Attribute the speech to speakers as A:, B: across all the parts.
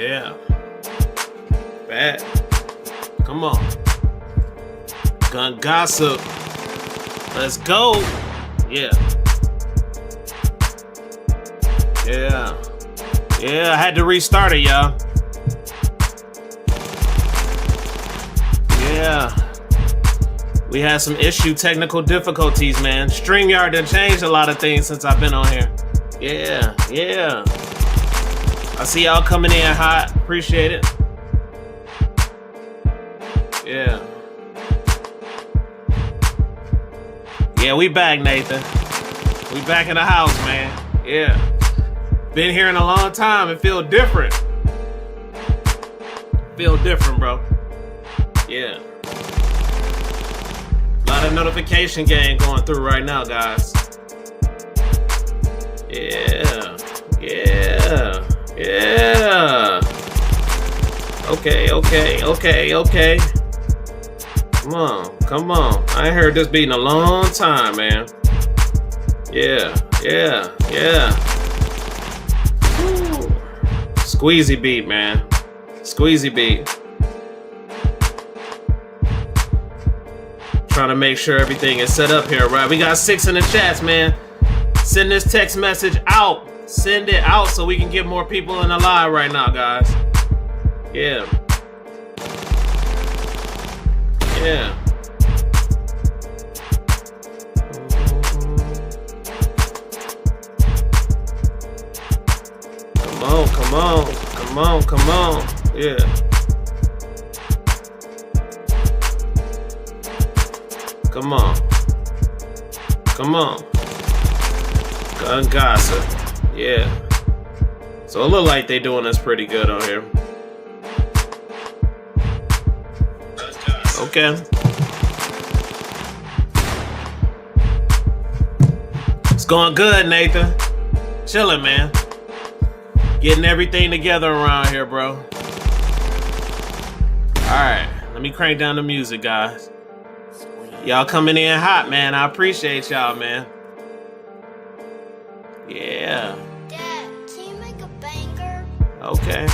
A: Yeah. Bad. Come on. Gun gossip. Let's go. Yeah. Yeah. Yeah, I had to restart it, y'all. Yeah. We had some technical difficulties, man. StreamYard done changed a lot of things since I've been on here. Yeah, yeah. I see y'all coming in hot. Appreciate it. Yeah. Yeah, we back, Nathan. We back in the house, man. Yeah. Been here in a long time. It feel different. Feel different, bro. Yeah. A lot of notification game going through right now, guys. Yeah. Yeah. Yeah. Okay. Come on. I ain't heard this beat in a long time, man. Yeah. Woo. Squeezy beat, man. Squeezy beat. Trying to make sure everything is set up here, right? We got 6 in the chats, man. Send this text message out. Send it out so we can get more people in the live right now, guys. Yeah. Yeah. Come on. Yeah. Come on. Gun gossip. Yeah. So it look like they doing us pretty good on here. Okay. It's going good, Nathan. Chilling, man. Getting everything together around here, bro. Alright. Let me crank down the music, guys. Y'all coming in hot, man. I appreciate y'all, man. Yeah.
B: Dad, can you make a banger?
A: Okay.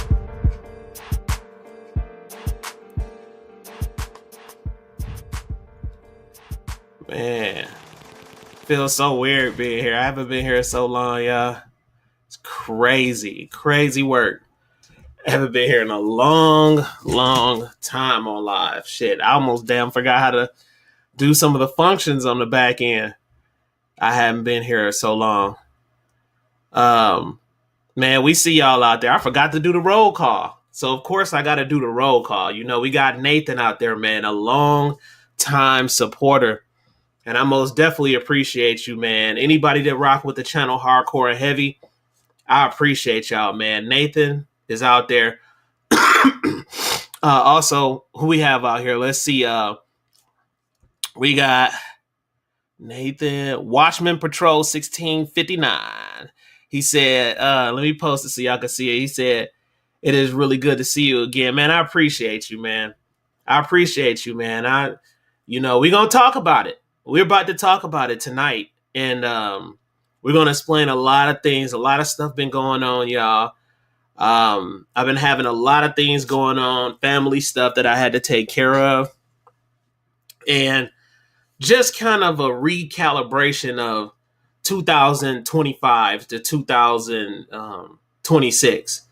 A: Man. Feels so weird being here. I haven't been here so long, y'all. It's crazy. Crazy work. I haven't been here in a long time on live. Shit, I almost damn forgot how to do some of the functions on the back end. I haven't been here so long. Man, we see y'all out there. I forgot to do the roll call. So of course I gotta do the roll call. You know, we got Nathan out there, man, a long time supporter. And I most definitely appreciate you, man. Anybody that rock with the channel hardcore and heavy, I appreciate y'all, man. Nathan is out there. Also, who we have out here? Let's see. We got Nathan, Watchman Patrol 1659. He said, let me post it so y'all can see it. He said, it is really good to see you again, man. I appreciate you, man. We're going to talk about it. We're about to talk about it tonight. And we're going to explain a lot of things. A lot of stuff been going on, y'all. I've been having a lot of things going on, family stuff that I had to take care of. And just kind of a recalibration of 2025 to 2026.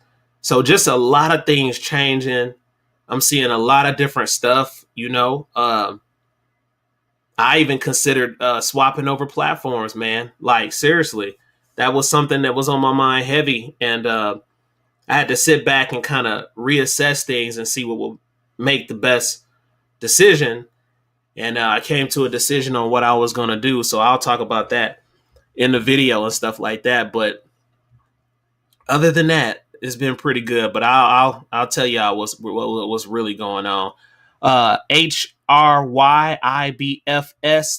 A: So just a lot of things changing. I'm seeing a lot of different stuff, you know. I even considered swapping over platforms, man. Like, seriously, that was something that was on my mind heavy. And I had to sit back and kind of reassess things and see what will make the best decision. And I came to a decision on what I was going to do. So I'll talk about that in the video and stuff like that. But other than that, it's been pretty good. But I'll tell y'all what's really going on. HRYIBFS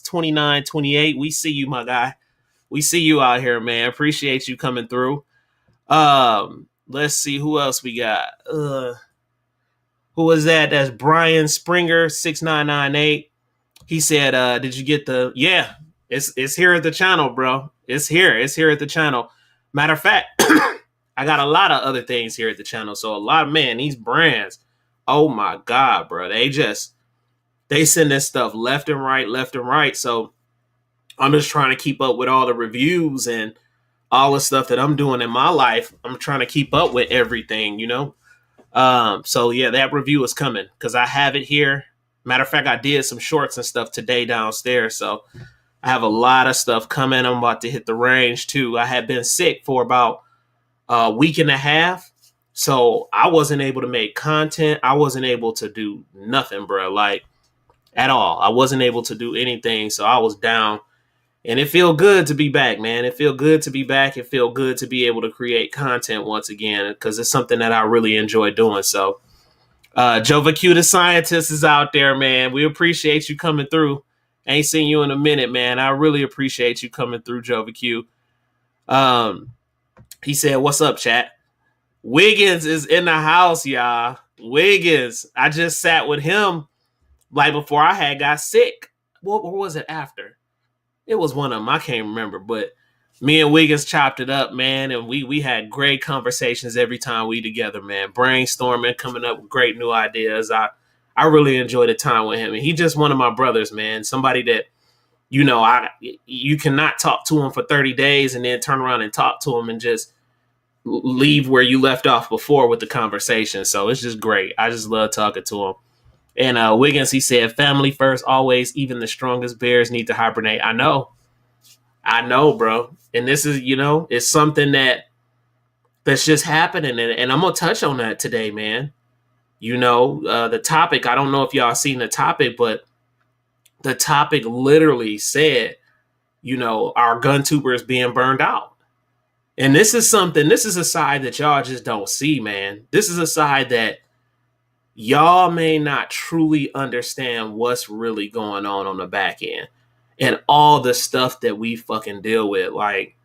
A: 2928. We see you, my guy. We see you out here, man. Appreciate you coming through. Let's see who else we got. Who was that? That's Brian Springer 6998. He said, did you get the... Yeah, it's here at the channel, bro. It's here at the channel. Matter of fact, I got a lot of other things here at the channel. So a lot of, man, these brands, oh my God, bro. They send this stuff left and right, left and right. So I'm just trying to keep up with all the reviews and all the stuff that I'm doing in my life. I'm trying to keep up with everything, you know? So yeah, that review is coming because I have it here. Matter of fact, I did some shorts and stuff today downstairs. So I have a lot of stuff coming. I'm about to hit the range too. I had been sick for about a week and a half. So I wasn't able to make content. I wasn't able to do nothing, bro. Like at all. I wasn't able to do anything. So I was down. And it feel good to be back, man. It feel good to be back. It feel good to be able to create content once again because it's something that I really enjoy doing. So, Jova Q, the scientist, is out there, man. We appreciate you coming through. Ain't seen you in a minute, man. I really appreciate you coming through, Jova Q. He said, "What's up, chat?" Wiggins is in the house, y'all. Wiggins. I just sat with him like before I had got sick. What was it after? It was one of them. I can't remember, but me and Wiggins chopped it up, man, and we had great conversations every time we together, man. Brainstorming, coming up with great new ideas. I really enjoyed the time with him, and he just one of my brothers, man. Somebody that you cannot talk to him for 30 days and then turn around and talk to him and just leave where you left off before with the conversation. So it's just great. I just love talking to him. And Wiggins, he said, family first, always, even the strongest bears need to hibernate. I know, bro. And this is, it's something that's just happening. And I'm going to touch on that today, man. The topic, I don't know if y'all seen the topic, but the topic literally said, our GunTubers being burned out. And this is a side that y'all just don't see, man. This is a side that y'all may not truly understand what's really going on the back end and all the stuff that we fucking deal with. Like,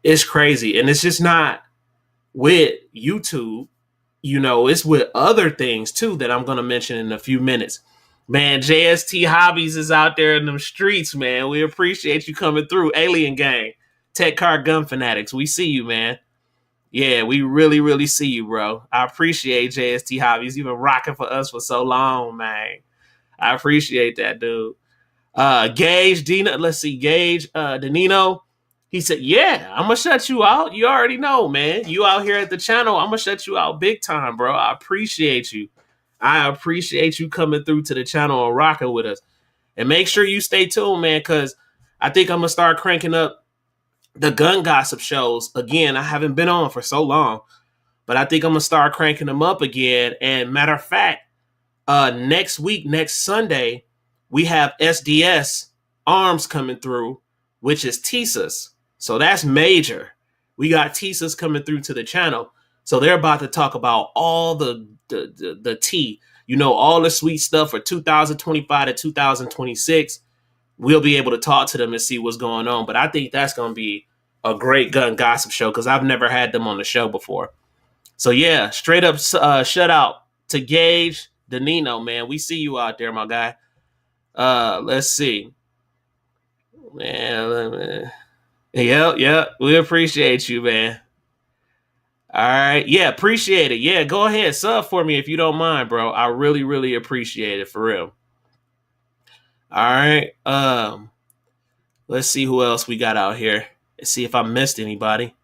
A: it's crazy. And it's just not with YouTube, it's with other things too that I'm going to mention in a few minutes. Man, JST Hobbies is out there in them streets, man. We appreciate you coming through. Alien Gang, Tech Car Gun Fanatics, we see you, man. Yeah, we really, really see you, bro. I appreciate JST Hobbies. You've been rocking for us for so long, man. I appreciate that, dude. Gage, Dina, let's see, Gage, Danino. He said, yeah, I'm going to shut you out. You already know, man. You out here at the channel, I'm going to shut you out big time, bro. I appreciate you. I appreciate you coming through to the channel and rocking with us. And make sure you stay tuned, man, because I think I'm going to start cranking up the gun gossip shows again. I haven't been on for so long, but I think I'm gonna start cranking them up again. And matter of fact, next week, next Sunday, we have SDS Arms coming through, which is TSUS. So that's major. We got TSUS coming through to the channel. So they're about to talk about all the tea, all the sweet stuff for 2025 to 2026. We'll be able to talk to them and see what's going on. But I think that's going to be a great gun gossip show because I've never had them on the show before. So, yeah, straight up shut out to Gage Danino, man. We see you out there, my guy. Let's see. Man, yeah, we appreciate you, man. All right. Yeah, appreciate it. Yeah, go ahead. Sub for me if you don't mind, bro. I really, really appreciate it, for real. All right. Let's see who else we got out here. Let's see if I missed anybody.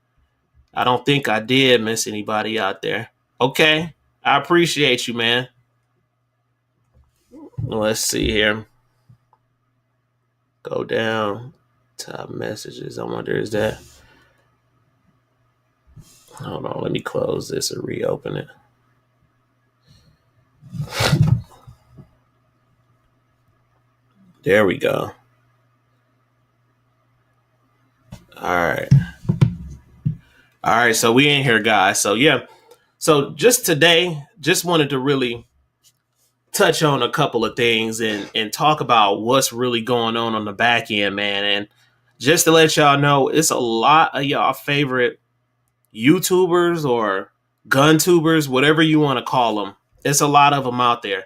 A: I don't think I did miss anybody out there. Okay. I appreciate you, man. Let's see here. Go down. Top messages. I wonder, is that... Hold on. Let me close this and reopen it. There we go. All right. So we in here, guys. So, yeah. So just today, just wanted to really touch on a couple of things and talk about what's really going on the back end, man. And just to let y'all know, it's a lot of y'all favorite YouTubers or GunTubers, whatever you want to call them. It's a lot of them out there.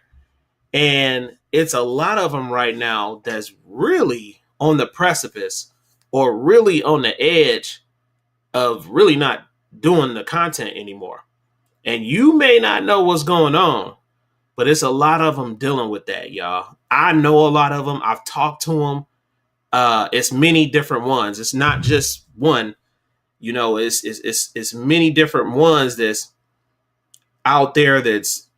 A: And it's a lot of them right now that's really on the precipice or really on the edge of really not doing the content anymore. And you may not know what's going on, but it's a lot of them dealing with that, y'all. I know a lot of them. I've talked to them. It's many different ones. It's not just one. It's many different ones that's out there that's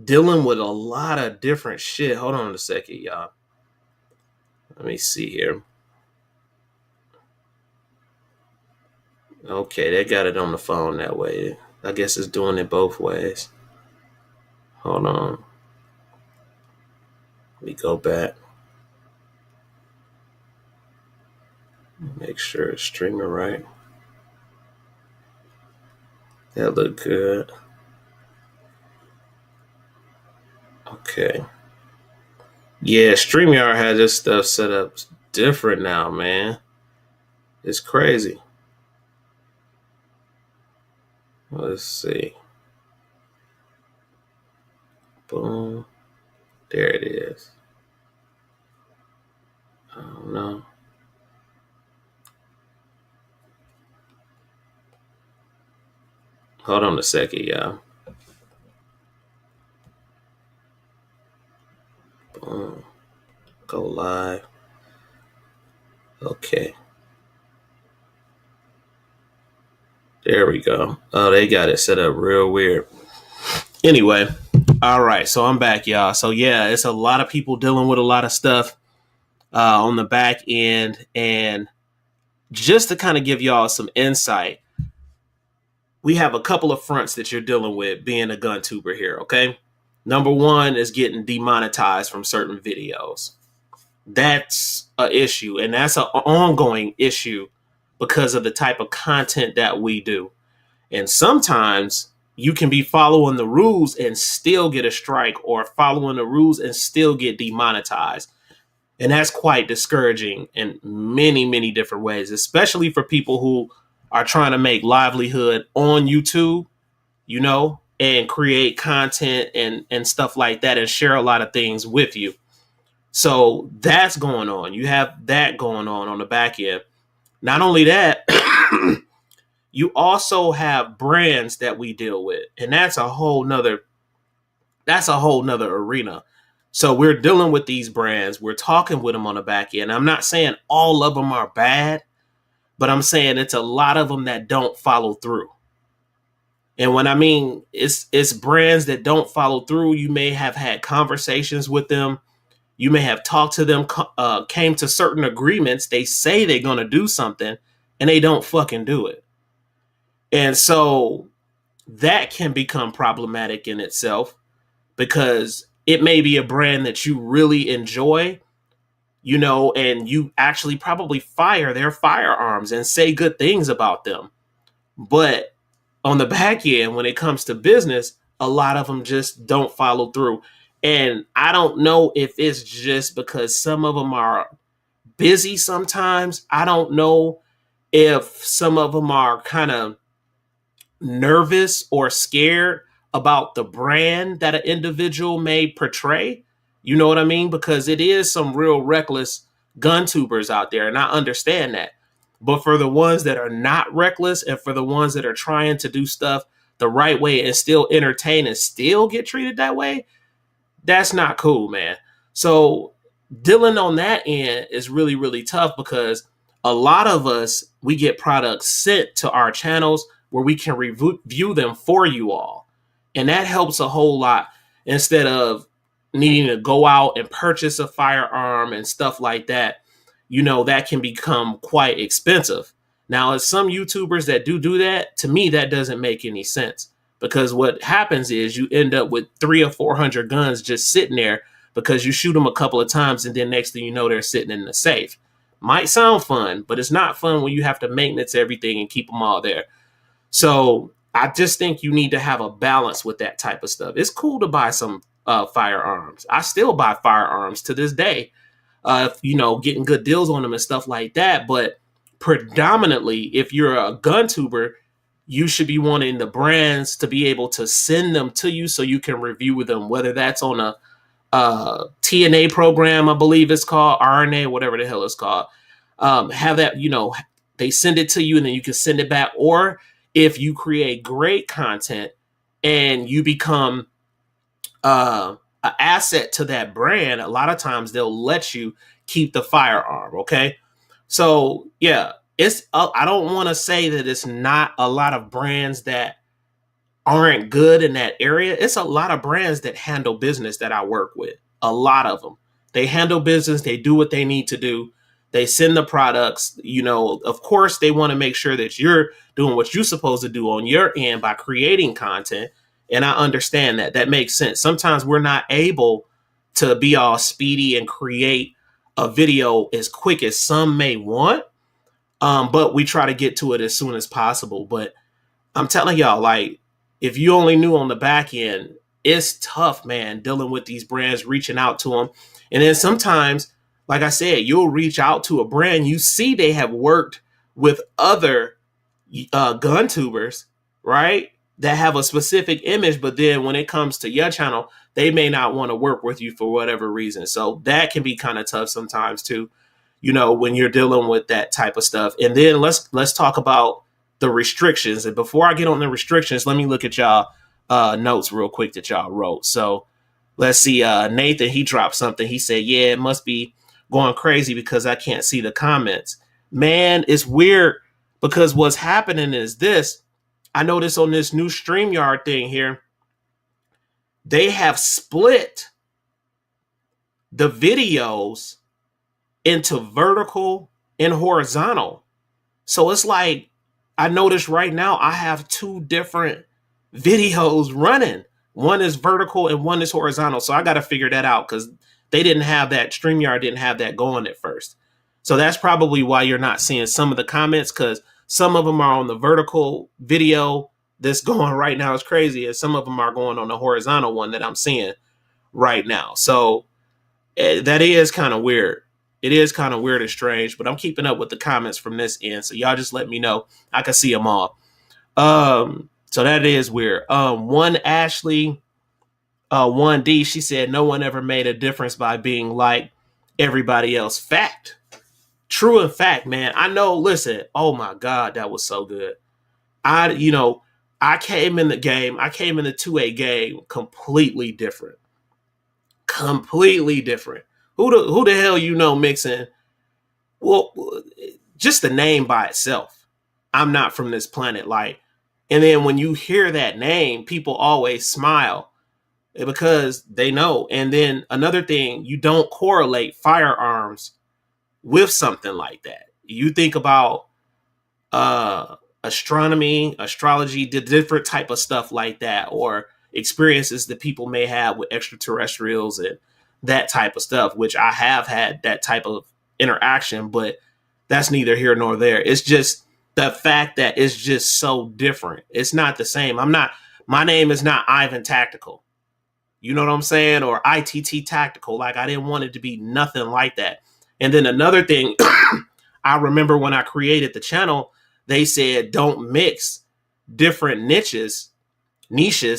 A: dealing with a lot of different shit. Hold on a second, y'all. Let me see here. Okay, they got it on the phone that way. I guess it's doing it both ways. Hold on. Let me go back. Make sure it's streaming right. That look good. Okay. Yeah, StreamYard had this stuff set up different now, man. It's crazy. Let's see. Boom. There it is. I don't know. Hold on a second, y'all. Boom. Go live. Okay. There we go. Oh, they got it set up real weird. Anyway, all right. So I'm back, y'all. So yeah, it's a lot of people dealing with a lot of stuff on the back end. And just to kind of give y'all some insight, we have a couple of fronts that you're dealing with being a gun tuber here, okay? Number one is getting demonetized from certain videos. That's an issue, and that's an ongoing issue because of the type of content that we do. And sometimes you can be following the rules and still get a strike, or following the rules and still get demonetized. And that's quite discouraging in many, many different ways, especially for people who are trying to make livelihood on YouTube, and create content and stuff like that and share a lot of things with you. So that's going on. You have that going on the back end. Not only that, you also have brands that we deal with, and that's a whole nother arena. So we're dealing with these brands. We're talking with them on the back end. I'm not saying all of them are bad, but I'm saying it's a lot of them that don't follow through. And when I mean it's brands that don't follow through, you may have had conversations with them. You may have talked to them, came to certain agreements. They say they're going to do something and they don't fucking do it. And so that can become problematic in itself, because it may be a brand that you really enjoy, and you actually probably fire their firearms and say good things about them. But on the back end, when it comes to business, a lot of them just don't follow through. And I don't know if it's just because some of them are busy sometimes. I don't know if some of them are kind of nervous or scared about the brand that an individual may portray. You know what I mean? Because it is some real reckless gun tubers out there, and I understand that. But for the ones that are not reckless, and for the ones that are trying to do stuff the right way and still entertain and still get treated that way, that's not cool, man. So dealing on that end is really, really tough, because a lot of us, we get products sent to our channels where we can review them for you all. And that helps a whole lot, instead of needing to go out and purchase a firearm and stuff like that. That can become quite expensive. Now, as some YouTubers that do that, to me, that doesn't make any sense, because what happens is you end up with 300 or 400 guns just sitting there because you shoot them a couple of times and then next thing you know, they're sitting in the safe. Might sound fun, but it's not fun when you have to maintenance everything and keep them all there. So I just think you need to have a balance with that type of stuff. It's cool to buy some firearms. I still buy firearms to this day, getting good deals on them and stuff like that. But predominantly, if you're a gun tuber, you should be wanting the brands to be able to send them to you so you can review them, whether that's on a TNA program, I believe it's called, RNA, whatever the hell it's called. Have that, they send it to you and then you can send it back. Or if you create great content and you become an asset to that brand, a lot of times they'll let you keep the firearm. Okay. So yeah, it's, I don't want to say that it's not a lot of brands that aren't good in that area. It's a lot of brands that handle business that I work with. A lot of them. They handle business, they do what they need to do. They send the products, of course they want to make sure that you're doing what you're supposed to do on your end by creating content. And I understand that. That makes sense. Sometimes we're not able to be all speedy and create a video as quick as some may want. But we try to get to it as soon as possible. But I'm telling y'all, like, if you only knew on the back end, it's tough, man, dealing with these brands, reaching out to them. And then sometimes, like I said, you'll reach out to a brand, you see they have worked with other gun tubers, right? That have a specific image, but then when it comes to your channel, they may not want to work with you for whatever reason. So that can be kind of tough sometimes too, when you're dealing with that type of stuff. And then let's talk about the restrictions. And before I get on the restrictions, let me look at y'all notes real quick that y'all wrote. So let's see. Nathan, he dropped something. He said, yeah, it must be going crazy because I can't see the comments. Man, it's weird because what's happening is this. I noticed on this new StreamYard thing here, they have split the videos into vertical and horizontal. So it's like, I noticed right now I have two different videos running. One is vertical and one is horizontal. So I got to figure that out because they didn't have that. StreamYard didn't have that going at first. So that's probably why you're not seeing some of the comments, because some of them are on the vertical video that's going right now. It's crazy. And some of them are going on the horizontal one that I'm seeing right now. So that is kind of weird. It is kind of weird and strange, but I'm keeping up with the comments from this end. So y'all just let me know. I can see them all. So that is weird. One Ashley, 1D, she said, no one ever made a difference by being like everybody else. Fact. True and fact, man. I know, listen, oh my God, that was so good. I came in the 2A game completely different. Completely different. Who the hell mixing? Well, just the name by itself. I'm not from this planet. Like, and then when you hear that name, people always smile because they know. And then another thing, you don't correlate firearms with something like that. You think about astronomy, astrology, the different type of stuff like that, or experiences that people may have with extraterrestrials and that type of stuff, which I have had that type of interaction, but that's neither here nor there. It's just the fact that it's just so different. It's not the same. My name is not Ivan Tactical. You know what I'm saying? Or I.T.T. Tactical. Like, I didn't want it to be nothing like that. And then another thing, I remember when I created the channel, they said, don't mix different niches,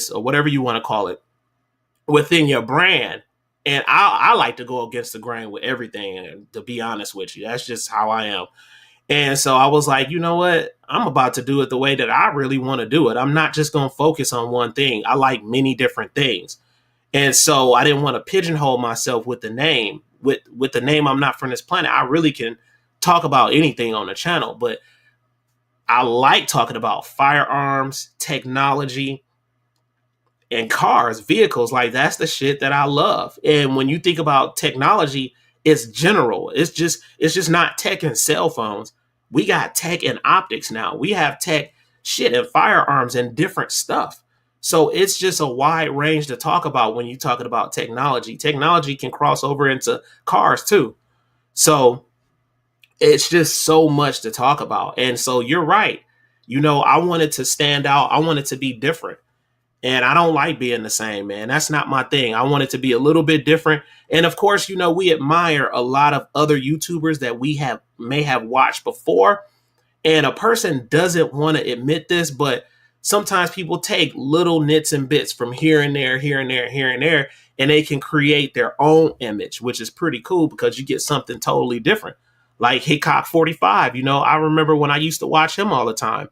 A: or whatever you want to call it, within your brand. And I like to go against the grain with everything. And to be honest with you, that's just how I am. And so I was like, you know what? I'm about to do it the way that I really want to do it. I'm not just going to focus on one thing. I like many different things. And so I didn't want to pigeonhole myself with the name. With the name, I'm not from this planet. I really can talk about anything on the channel, but I like talking about firearms, technology, and cars, vehicles. Like, that's the shit that I love. And when you think about technology, it's general. It's just not tech and cell phones. We got tech and optics now. We have tech shit and firearms and different stuff. So it's just a wide range to talk about when you're talking about technology. Technology can cross over into cars too. So it's just so much to talk about. And so you're right. I wanted to stand out. I wanted to be different. And I don't like being the same, man. That's not my thing. I want it to be a little bit different. And of course, we admire a lot of other YouTubers that we may have watched before. And a person doesn't want to admit this, but sometimes people take little nits and bits from here and there, here and there, here and there, and they can create their own image, which is pretty cool because you get something totally different. Like Hickok 45, I remember when I used to watch him all the time.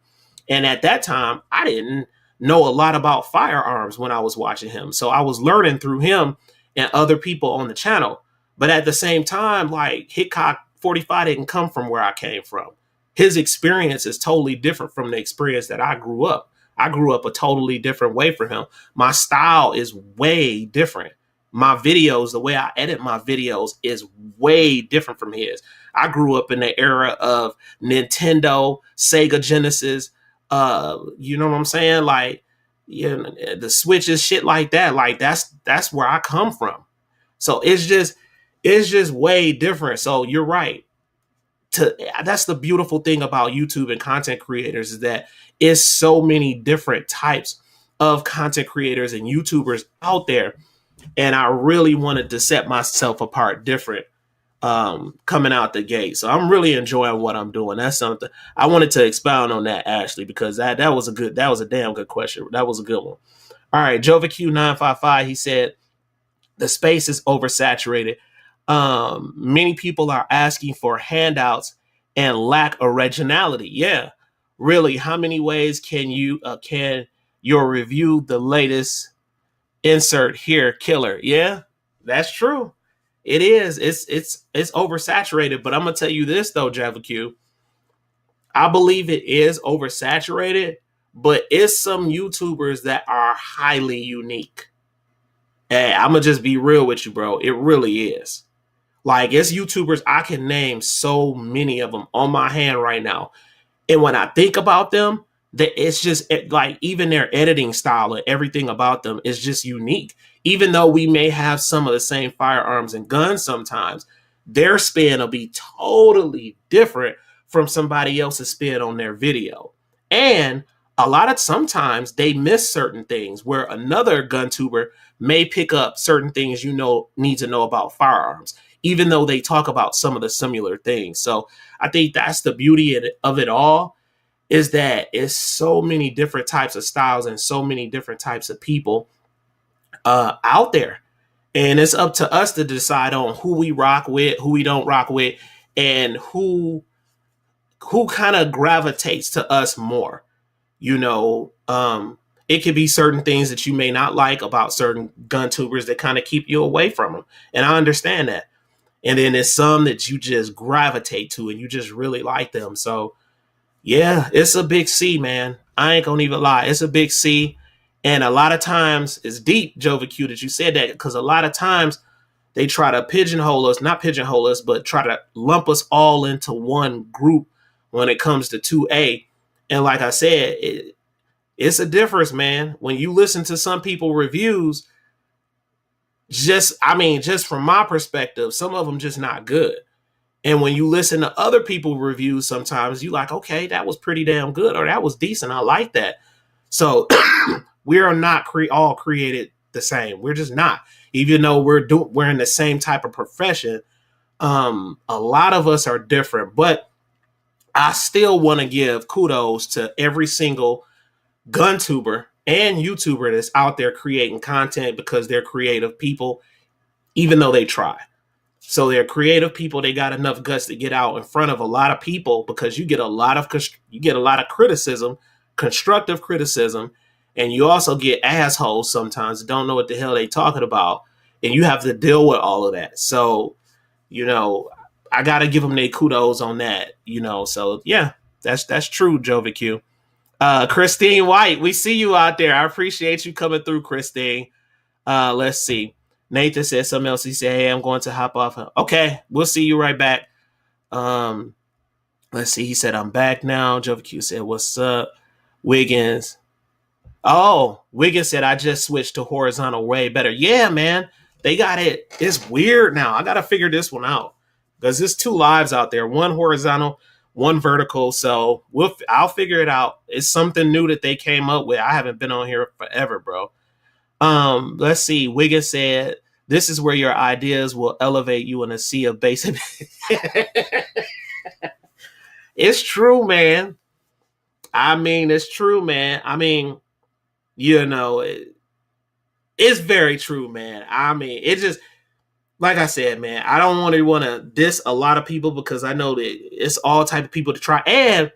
A: And at that time, I didn't know a lot about firearms when I was watching him. So I was learning through him and other people on the channel. But at the same time, like Hitchcock 45 didn't come from where I came from. His experience is totally different from the experience that I grew up. I grew up a totally different way from him. My style is way different. My videos, the way I edit my videos is way different from his. I grew up in the era of Nintendo, Sega Genesis, you know what I'm saying? Like, you know, the switches, shit like that. Like that's where I come from. So it's just way different. So you're right. That's the beautiful thing about YouTube and content creators is that it's so many different types of content creators and YouTubers out there. And I really wanted to set myself apart different coming out the gate. So I'm really enjoying what I'm doing. That's something I wanted to expound on that, Ashley, because that was a damn good question. That was a good one. All right, JovaQ955, he said the space is oversaturated. Many people are asking for handouts and lack originality. Yeah, really. How many ways can your review the latest insert here killer? Yeah, that's true. It is. It's oversaturated. But I'm gonna tell you this though, JavaQ. I believe it is oversaturated, but it's some YouTubers that are highly unique. Hey, I'm gonna just be real with you, bro. It really is. Like it's YouTubers I can name so many of them on my hand right now. And when I think about them, that it's just like even their editing style and everything about them is just unique. Even though we may have some of the same firearms and guns sometimes, their spin will be totally different from somebody else's spin on their video. And a lot of sometimes they miss certain things where another gun tuber may pick up certain things need to know about firearms, even though they talk about some of the similar things. So I think that's the beauty of it all is that it's so many different types of styles and so many different types of people out there. And it's up to us to decide on who we rock with, who we don't rock with, and who kind of gravitates to us more. You know, it could be certain things that you may not like about certain gun tubers that kind of keep you away from them. And I understand that. And then there's some that you just gravitate to and you just really like them. So yeah, it's a big C, man. I ain't gonna even lie. It's a big C. And a lot of times it's deep, Jova Q, that you said that, because a lot of times they try to pigeonhole us, not pigeonhole us, but try to lump us all into one group when it comes to 2A. And like I said, it's a difference, man. When you listen to some people reviews, just from my perspective, some of them just not good. And when you listen to other people reviews, sometimes you like, okay, that was pretty damn good, or that was decent. I like that. So we are not all created the same. We're just not. Even though we're in the same type of profession, a lot of us are different. But I still want to give kudos to every single gun tuber and YouTuber that's out there creating content because they're creative people, even though they try. So they're creative people. They got enough guts to get out in front of a lot of people, because you get a lot of criticism, constructive criticism, and you also get assholes sometimes that don't know what the hell they talking about, and you have to deal with all of that. So, I gotta give them their kudos on that. So yeah, that's true, Jovi Q. Christine White, we see you out there. I appreciate you coming through, Christine. Let's see. Nathan said something else. He said, "Hey, I'm going to hop off." Okay, we'll see you right back. Let's see. He said, "I'm back now." Joe Q said, "What's up?" Wiggins. Oh, Wiggins said, "I just switched to horizontal way better." Yeah, man. They got it. It's weird now. I got to figure this one out, because there's two lives out there, one horizontal, one vertical. So I'll figure it out. It's something new that they came up with. I haven't been on here forever, bro. Let's see. Wiggins said, "This is where your ideas will elevate you in a sea of basic." It's true, man. It's true, man. It's very true, man. It just, like I said, man, I don't want to diss a lot of people, because I know that it's all type of people to try. And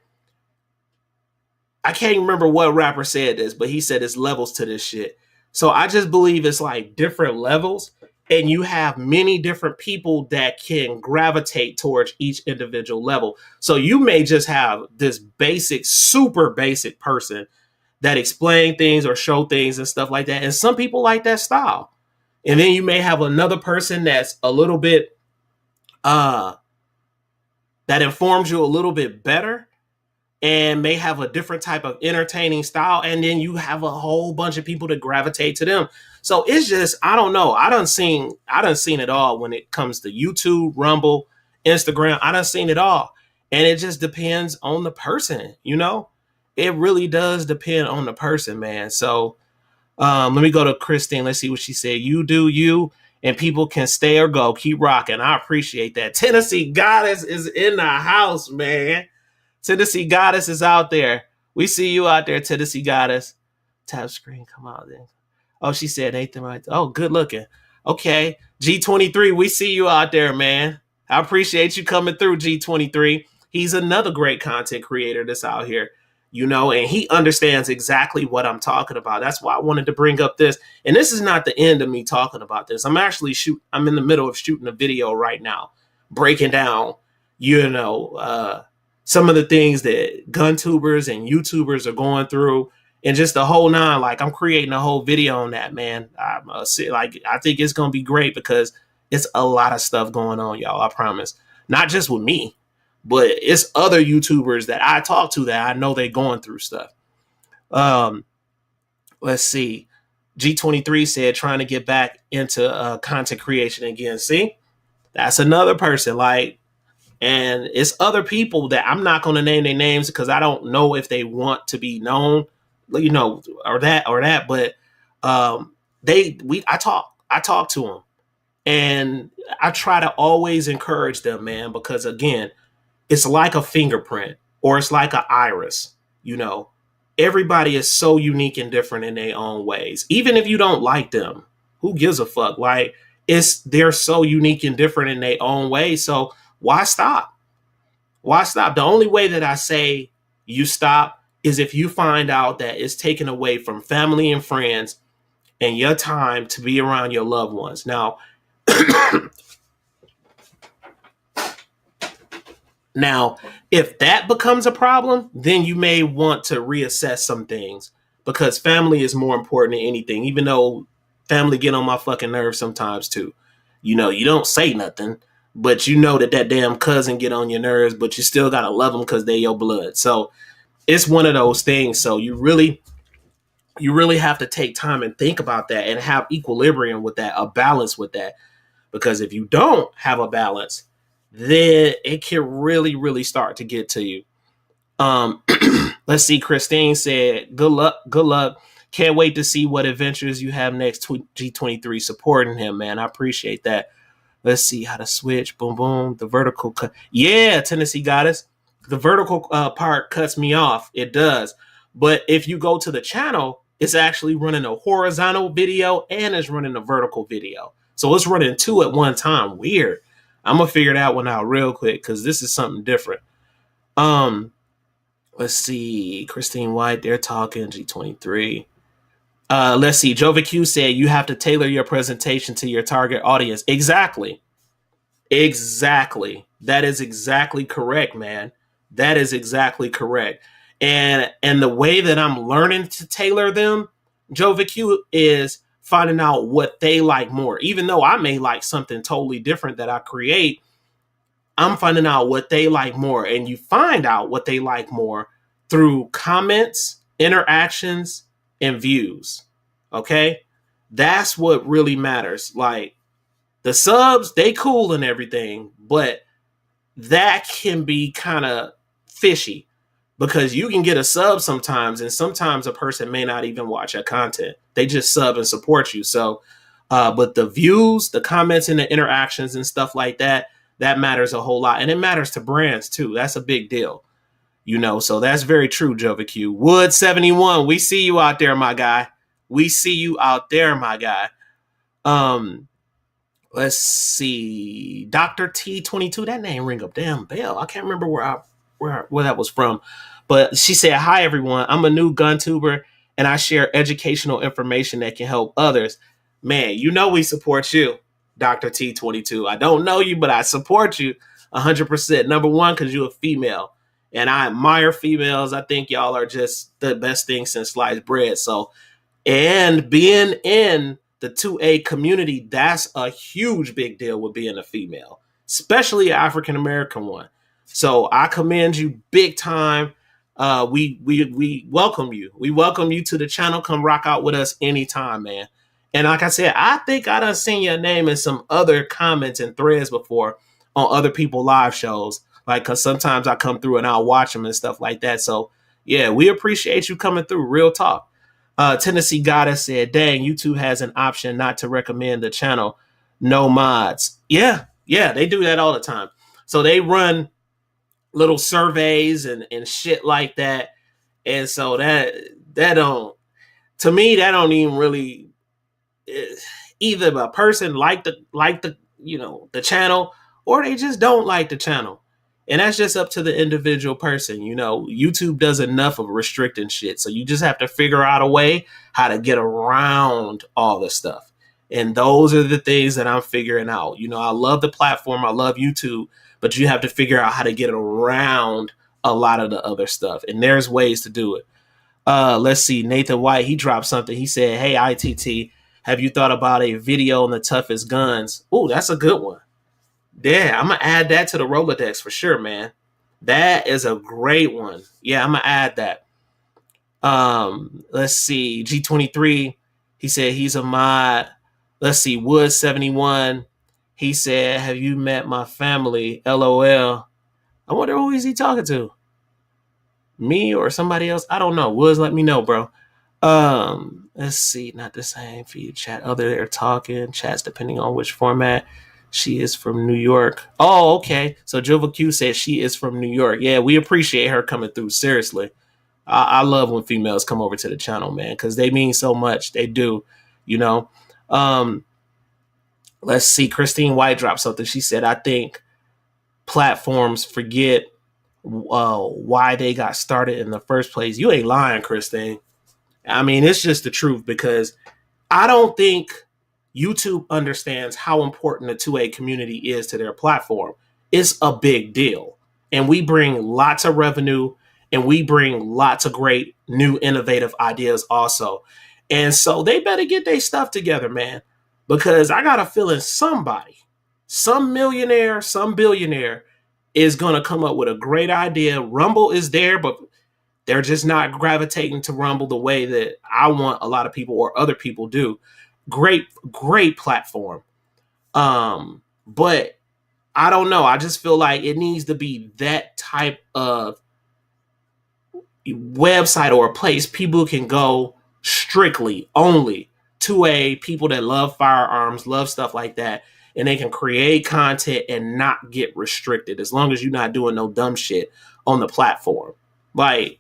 A: I can't remember what rapper said this, but he said it's levels to this shit. So I just believe it's like different levels, and you have many different people that can gravitate towards each individual level. So you may just have this basic, super basic person that explain things or show things and stuff like that. And some people like that style. And then you may have another person that's a little bit uh that informs you a little bit better and may have a different type of entertaining style, and then you have a whole bunch of people to gravitate to them. So it's just, I don't know, I done seen it all when it comes to YouTube, Rumble, Instagram. I done seen it all, and it just depends on the person, it really does depend on the person, man. So let me go to Christine. Let's see what she said. You do you, and people can stay or go. Keep rocking. I appreciate that. Tennessee Goddess is in the house, man. Tennessee Goddess is out there. We see you out there, Tennessee Goddess. Tap screen, come out then. Oh, she said Nathan right. Oh, good looking. Okay. G23, we see you out there, man. I appreciate you coming through, G23. He's another great content creator that's out here, and he understands exactly what I'm talking about. That's why I wanted to bring up this. And this is not the end of me talking about this. I'm in the middle of shooting a video right now, breaking down, some of the things that GunTubers and YouTubers are going through, and just the whole nine. Like, I'm creating a whole video on that, man. I think it's gonna be great because it's a lot of stuff going on, y'all. I promise. Not just with me, but it's other YouTubers that I talk to that I know they're going through stuff. Um, let's see. G23 said trying to get back into content creation again. See, that's another person. And it's other people that I'm not going to name their names because I don't know if they want to be known, or that. But I talk to them, and I try to always encourage them, man, because again, it's like a fingerprint or it's like an iris. Everybody is so unique and different in their own ways. Even if you don't like them, who gives a fuck? They're so unique and different in their own way. So why stop? Why stop? The only way that I say you stop is if you find out that it's taken away from family and friends and your time to be around your loved ones. Now, if that becomes a problem, then you may want to reassess some things, because family is more important than anything, even though family get on my fucking nerves sometimes too. You don't say nothing, but you know that damn cousin get on your nerves, but you still gotta love them because they're your blood. So it's one of those things. So you really have to take time and think about that and have equilibrium with that, a balance with that. Because if you don't have a balance, then it can really, really start to get to you. Let's see. Christine said, "Good luck, good luck. Can't wait to see what adventures you have next." G23 supporting him, man. I appreciate that. Let's see how to switch. Boom, boom. The vertical cut. Yeah, Tennessee Goddess. The vertical part cuts me off. It does. But if you go to the channel, it's actually running a horizontal video and it's running a vertical video. So it's running two at one time. Weird. I'm gonna figure that one out real quick because this is something different. Let's see. Christine White, they're talking. G23. Let's see. Jova Q said you have to tailor your presentation to your target audience. Exactly. That is exactly correct, man. That is exactly correct. And the way that I'm learning to tailor them, Jova Q, is finding out what they like more. Even though I may like something totally different that I create, I'm finding out what they like more. And you find out what they like more through comments, interactions, and views. Okay? That's what really matters. Like, the subs, they cool and everything, but that can be kind of fishy because you can get a sub sometimes, and sometimes a person may not even watch your content. They just sub and support you. So, but the views, the comments, and the interactions and stuff like that, that matters a whole lot. And it matters to brands too. That's a big deal. So that's very true, Jova Q. Wood 71, we see you out there, my guy. We see you out there, my guy. Let's see. Dr. T22, that name ring a damn bell. I can't remember where that was from. But she said, "Hi everyone, I'm a new gun tuber and I share educational information that can help others." Man, you know we support you, Dr. T22. I don't know you, but I support you 100%. Number one, because you're a female. And I admire females. I think y'all are just the best thing since sliced bread. So, and being in the 2A community, that's a huge big deal with being a female, especially an African American one. So I commend you big time. We welcome you. We welcome you to the channel. Come rock out with us anytime, man. And like I said, I think I done seen your name in some other comments and threads before on other people live shows. Like, cause sometimes I come through and I'll watch them and stuff like that. So yeah, we appreciate you coming through. Real talk. Tennessee Goddess said, "Dang, YouTube has an option not to recommend the channel. No mods." Yeah, yeah, they do that all the time. So they run little surveys and shit like that. And so that don't, to me, that don't even really, either a person like the the channel, or they just don't like the channel. And that's just up to the individual person. YouTube does enough of restricting shit, so you just have to figure out a way how to get around all the stuff. And those are the things that I'm figuring out. I love the platform, I love YouTube, but you have to figure out how to get around a lot of the other stuff, and there's ways to do it. Let's see. Nathan White, he dropped something. He said, "Hey, I.T.T, have you thought about a video on the toughest guns?" Oh, that's a good one. Yeah, I'm gonna add that to the Rolodex for sure, man. That is a great one. Yeah, I'm gonna add that. Let's see. G23, he said he's a mod. Let's see. Wood71, he said, "Have you met my family? LOL." I wonder who is he talking to? Me or somebody else? I don't know. Woods, let me know, bro. Let's see. Not the same feed chat. Other they're talking chats depending on which format. She is from New York. Oh, okay. So Jova Q says she is from New York. Yeah, we appreciate her coming through. Seriously, I love when females come over to the channel, man, because they mean so much. They do, you know. Um, let's see. Christine White dropped something. She said, "I think platforms forget why they got started in the first place." You ain't lying, Christine. I mean, it's just the truth, because I don't think YouTube understands how important the 2A community is to their platform. It's a big deal. And we bring lots of revenue, and we bring lots of great new innovative ideas also. And so they better get their stuff together, man, because I got a feeling somebody, some millionaire, some billionaire is going to come up with a great idea. Rumble is there, but they're just not gravitating to Rumble the way that I want a lot of people or other people do. Great platform. But I don't know. I just feel like it needs to be that type of website or a place people can go strictly only to a people that love firearms, love stuff like that, and they can create content and not get restricted as long as you're not doing no dumb shit on the platform. Like,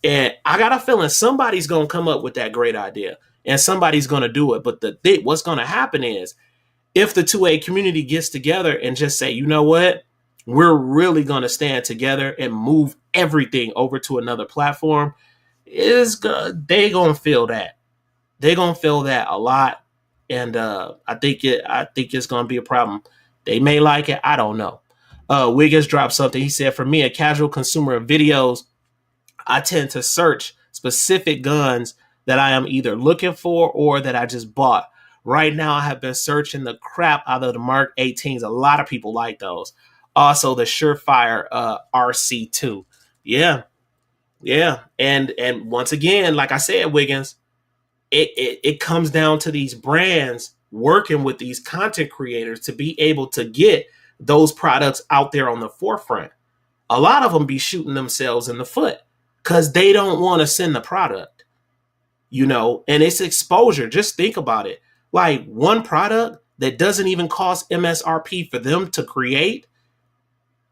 A: and I got a feeling somebody's gonna come up with that great idea, and somebody's gonna do it. But what's gonna happen is, if the 2A community gets together and just say, you know what, we're really gonna stand together and move everything over to another platform, they gonna feel that. They're gonna feel that a lot, and I think it's gonna be a problem. They may like it. I don't know. Wiggins dropped something. He said, "For me, a casual consumer of videos, I tend to search specific guns that I am either looking for or that I just bought. Right now, I have been searching the crap out of the Mark 18s. A lot of people like those. Also, the Surefire RC2. Yeah, yeah. And once again, like I said, Wiggins, it comes down to these brands working with these content creators to be able to get those products out there on the forefront. A lot of them be shooting themselves in the foot because they don't want to send the product, and it's exposure. Just think about it. Like, one product that doesn't even cost MSRP for them to create,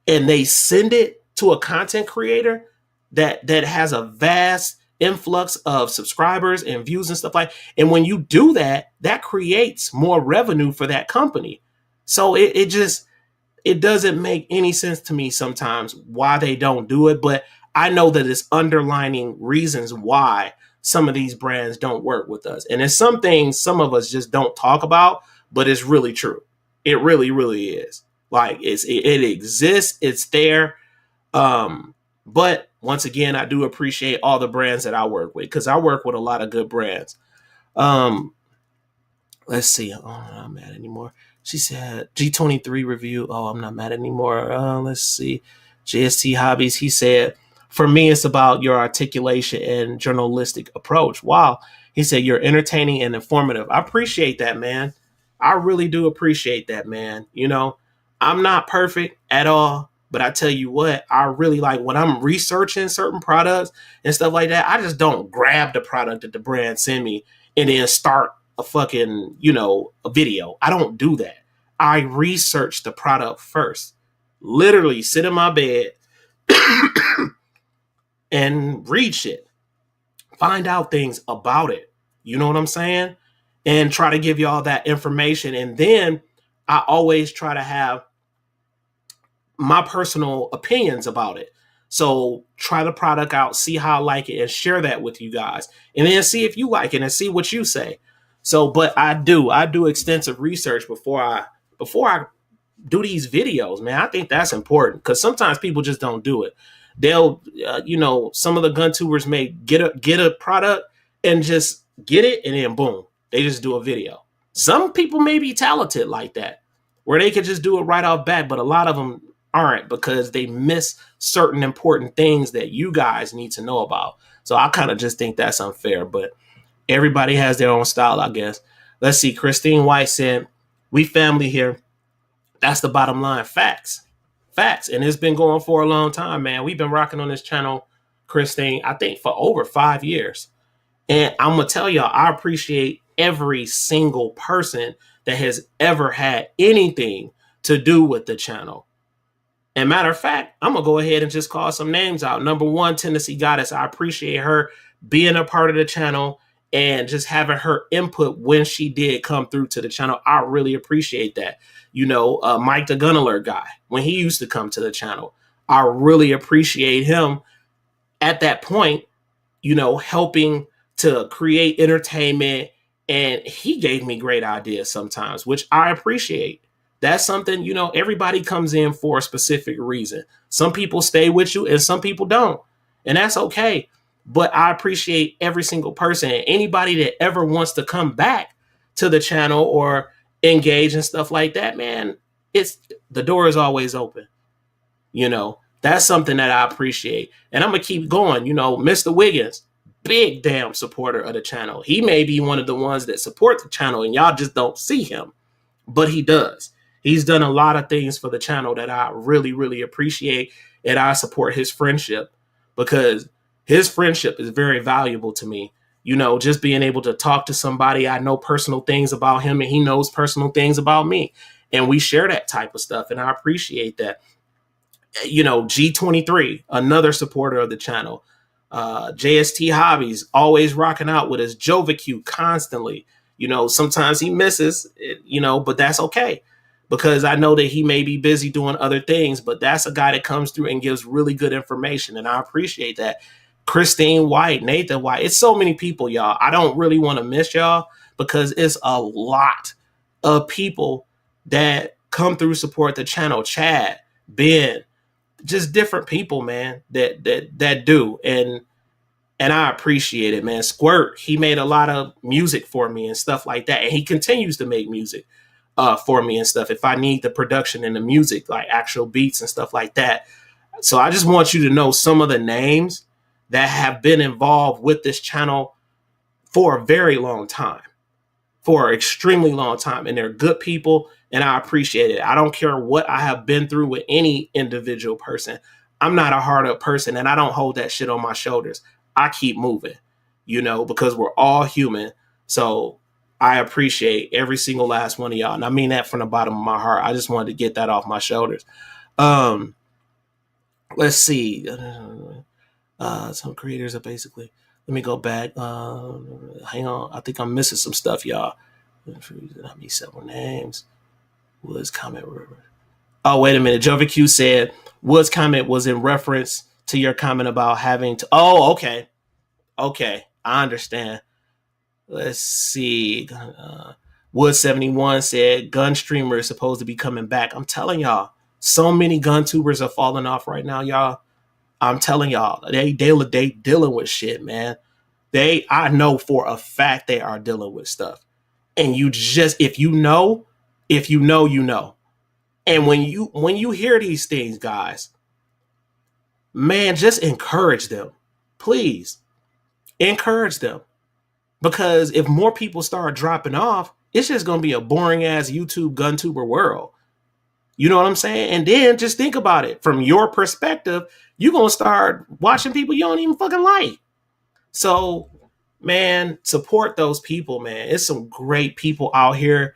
A: and they send it to a content creator that has a vast influx of subscribers and views and stuff like. And when you do that, that creates more revenue for that company. So it doesn't make any sense to me sometimes why they don't do it. But I know that it's underlining reasons why some of these brands don't work with us. And it's some things some of us just don't talk about, but it's really true. It really, really is. Like it exists, it's there. But once again, I do appreciate all the brands that I work with because I work with a lot of good brands. Um, let's see. Oh, I'm not mad anymore. She said G23 review. Oh, I'm not mad anymore. Let's see. JST Hobbies. He said, for me, it's about your articulation and journalistic approach. Wow. He said, you're entertaining and informative. I appreciate that, man. I really do appreciate that, man. You know, I'm not perfect at all, but I tell you what, I really like when I'm researching certain products and stuff like that. I just don't grab the product that the brand send me and then start a fucking, a video. I don't do that. I research the product first. Literally sit in my bed and read shit. Find out things about it. You know what I'm saying? And try to give you all that information. And then I always try to have my personal opinions about it. So try the product out, see how I like it, and share that with you guys. And then see if you like it and see what you say. So, but I do extensive research before I do these videos, man. I think that's important because sometimes people just don't do it. They'll, some of the gun tubers may get a product and just get it, and then boom, they just do a video. Some people may be talented like that, where they could just do it right off bat, but a lot of them aren't because they miss certain important things that you guys need to know about. So I kind of just think that's unfair, but everybody has their own style, I guess. Let's see. Christine White said, we family here. That's the bottom line. Facts. Facts. And it's been going for a long time, man. We've been rocking on this channel, Christine, I think for over 5 years. And I'm going to tell y'all, I appreciate every single person that has ever had anything to do with the channel. And matter of fact, I'm going to go ahead and just call some names out. Number one, Tennessee Goddess. I appreciate her being a part of the channel and just having her input when she did come through to the channel. I really appreciate that. Mike the Gun Alert guy, when he used to come to the channel, I really appreciate him at that point, helping to create entertainment. And he gave me great ideas sometimes, which I appreciate. That's something, everybody comes in for a specific reason. Some people stay with you and some people don't. And that's okay. But I appreciate every single person. Anybody that ever wants to come back to the channel or engage and stuff like that, man, the door is always open. That's something that I appreciate. And I'm going to keep going. Mr. Wiggins, big damn supporter of the channel. He may be one of the ones that support the channel and y'all just don't see him, but he does. He's done a lot of things for the channel that I really, really appreciate. And I support his friendship because his friendship is very valuable to me. Just being able to talk to somebody, I know personal things about him and he knows personal things about me. And we share that type of stuff. And I appreciate that. G23, another supporter of the channel. JST Hobbies, always rocking out with us. Jovacue constantly. Sometimes he misses, but that's okay. Because I know that he may be busy doing other things, but that's a guy that comes through and gives really good information. And I appreciate that. Christine White, Nathan White. It's so many people, y'all. I don't really want to miss y'all because it's a lot of people that come through, support the channel. Chad, Ben, just different people, man, that do. And I appreciate it, man. Squirt, he made a lot of music for me and stuff like that. And he continues to make music for me and stuff if I need the production and the music, like actual beats and stuff like that. So I just want you to know some of the names that have been involved with this channel for a very long time, for an extremely long time. And they're good people and I appreciate it. I don't care what I have been through with any individual person. I'm not a hard up person and I don't hold that shit on my shoulders. I keep moving, because we're all human. So I appreciate every single last one of y'all. And I mean that from the bottom of my heart. I just wanted to get that off my shoulders. Let's see. Some creators are basically, let me go back. Hang on. I think I'm missing some stuff, y'all. I need several names. Woods comment. Oh, wait a minute. Jovacue said Woods comment was in reference to your comment about having to. Oh, okay, okay, I understand. Let's see. Wood 71 said gun streamer is supposed to be coming back. I'm telling y'all, so many gun tubers are falling off right now, y'all. I'm telling y'all, they dealing with shit, man. I know for a fact they are dealing with stuff. And you just, if you know, you know. And when you hear these things, guys, man, just encourage them. Please encourage them. Because if more people start dropping off, it's just going to be a boring ass YouTube gun tuber world. You know what I'm saying? And then just think about it from your perspective. You're going to start watching people you don't even fucking like. So, man, support those people, man. It's some great people out here.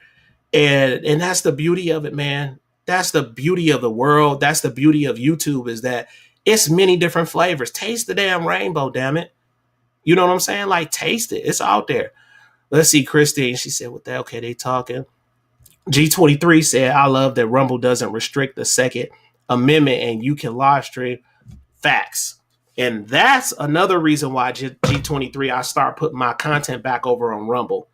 A: And that's the beauty of it, man. That's the beauty of the world. That's the beauty of YouTube is that it's many different flavors. Taste the damn rainbow, damn it. You know what I'm saying? Like, taste it. It's out there. Let's see, Christine. She said, "What the okay? They talking." G23 said, "I love that Rumble doesn't restrict the Second Amendment and you can live stream." Facts. And that's another reason why G23 I start putting my content back over on Rumble,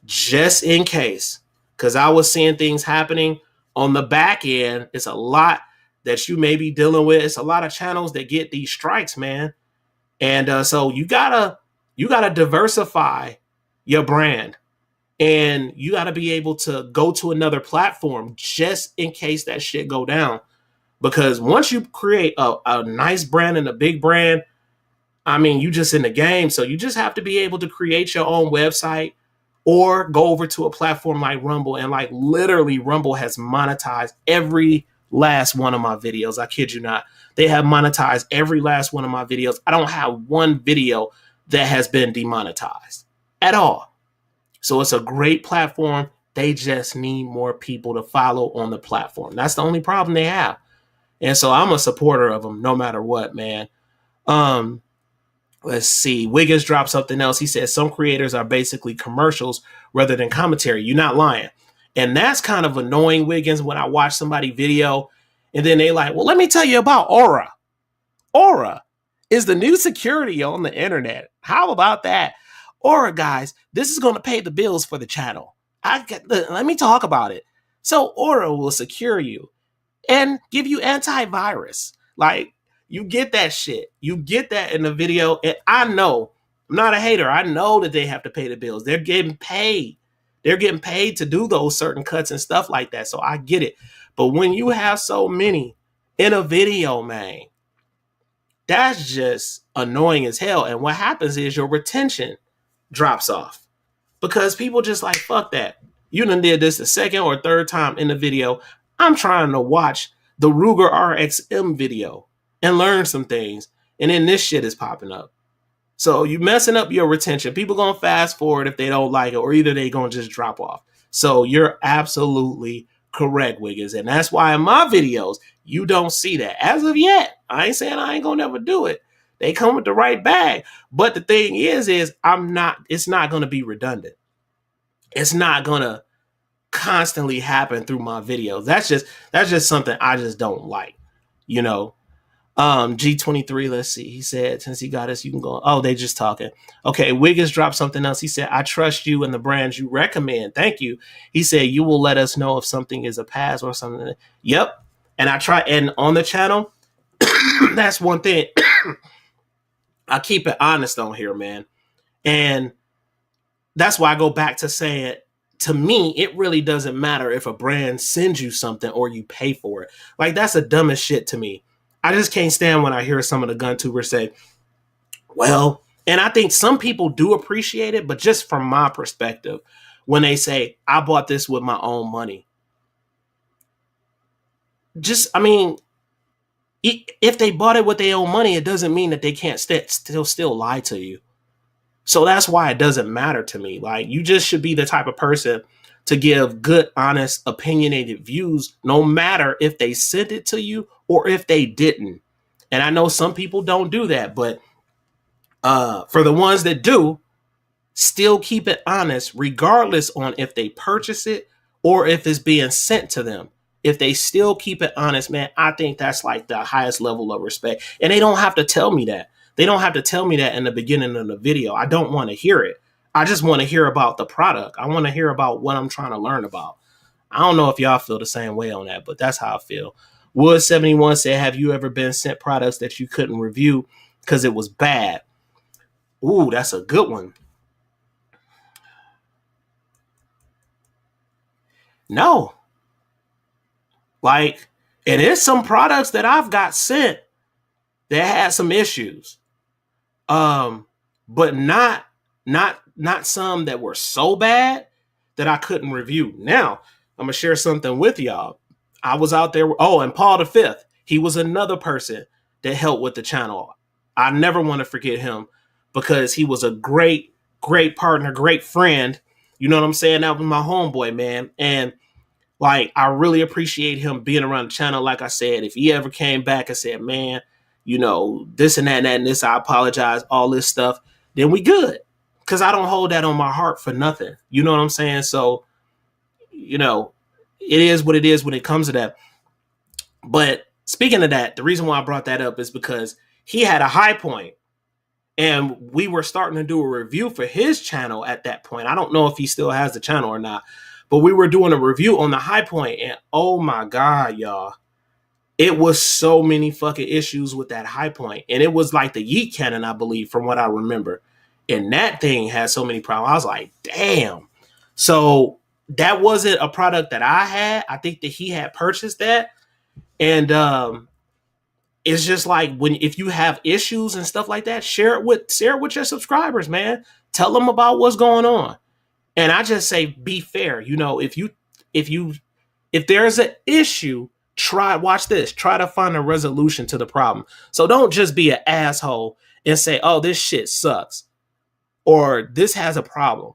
A: just in case, because I was seeing things happening on the back end. It's a lot that you may be dealing with. It's a lot of channels that get these strikes, man. And so you gotta diversify your brand, and you gotta be able to go to another platform just in case that shit go down. Because once you create a nice brand and a big brand, I mean, you just in the game. So you just have to be able to create your own website or go over to a platform like Rumble. And like literally, Rumble has monetized every last one of my videos. I kid you not. They have monetized every last one of my videos. I don't have one video that has been demonetized at all. So it's a great platform. They just need more people to follow on the platform. That's the only problem they have. And so I'm a supporter of them no matter what, man. Let's see. Wiggins dropped something else. He said some creators are basically commercials rather than commentary. You're not lying. And that's kind of annoying, Wiggins, when I watch somebody video and then they like, well, let me tell you about Aura. Aura is the new security on the internet. How about that? Aura, guys, this is going to pay the bills for the channel. Let me talk about it. So Aura will secure you and give you antivirus. Like, you get that shit. You get that in the video. And I know, I'm not a hater. I know that they have to pay the bills. They're getting paid. They're getting paid to do those certain cuts and stuff like that. So I get it. But when you have so many in a video, man, that's just annoying as hell. And what happens is your retention drops off because people just like, fuck that. You done did this the second or third time in the video. I'm trying to watch the Ruger RXM video and learn some things. And then this shit is popping up. So you messing up your retention. People going to fast forward if they don't like it, or either they going to just drop off. So you're absolutely correct, Wiggins. And that's why in my videos, you don't see that. As of yet, I ain't saying I ain't going to never do it. They come with the right bag. But the thing is it's not going to be redundant. It's not going to constantly happen through my videos. That's just something I just don't like, you know. G23, let's see. He said, since he got us, you can go. Oh, they just talking. Okay, Wiggins dropped something else. He said, I trust you and the brands you recommend. Thank you. He said, you will let us know if something is a pass or something. Yep. And I try, and on the channel, that's one thing. I keep it honest on here, man. And that's why I go back to saying, to me, it really doesn't matter if a brand sends you something or you pay for it. Like, that's the dumbest shit to me. I just can't stand when I hear some of the gun tubers say, well, and I think some people do appreciate it, but just from my perspective, when they say, I bought this with my own money. Just, I mean, if they bought it with their own money, it doesn't mean that they can't still lie to you. So that's why it doesn't matter to me. Like, you just should be the type of person to give good, honest, opinionated views, no matter if they sent it to you or if they didn't. And I know some people don't do that, but for the ones that do, still keep it honest, regardless on if they purchase it or if it's being sent to them. if they still keep it honest, man, I think that's like the highest level of respect. And they don't have to tell me that. They don't have to tell me that in the beginning of the video. I don't want to hear it. I just want to hear about the product. I want to hear about what I'm trying to learn about. I don't know if y'all feel the same way on that, but that's how I feel. Wood71 said, have you ever been sent products that you couldn't review because it was bad? Ooh, that's a good one. No. Like, it is some products that I've got sent that had some issues. But not some that were so bad that I couldn't review. Now, I'm gonna share something with y'all. I was out there. Oh, and Paul V, he was another person that helped with the channel. I never want to forget him because he was a great partner, great friend. You know what I'm saying? That was my homeboy, man. And like, I really appreciate him being around the channel. Like I said, if he ever came back and said, man, you know, this and that and that and this, I apologize, all this stuff, then we good. Because I don't hold that on my heart for nothing. You know what I'm saying? So, you know, it is what it is when it comes to that. But speaking of that, the reason why I brought that up is because he had a high point and we were starting to do a review for his channel at that point. I don't know if he still has the channel or not, but we were doing a review on the high point, and oh my God, y'all, it was so many fucking issues with that high point. And it was like the yeet cannon, I believe, from what I remember. And that thing had so many problems. I was like, damn. So that wasn't a product that I had. I think that he had purchased that. And it's just like, if you have issues and stuff like that, share it with your subscribers, man. Tell them about what's going on. And I just say, be fair. You know, if there's an issue, watch this, try to find a resolution to the problem. So don't just be an asshole and say, oh, this shit sucks or this has a problem.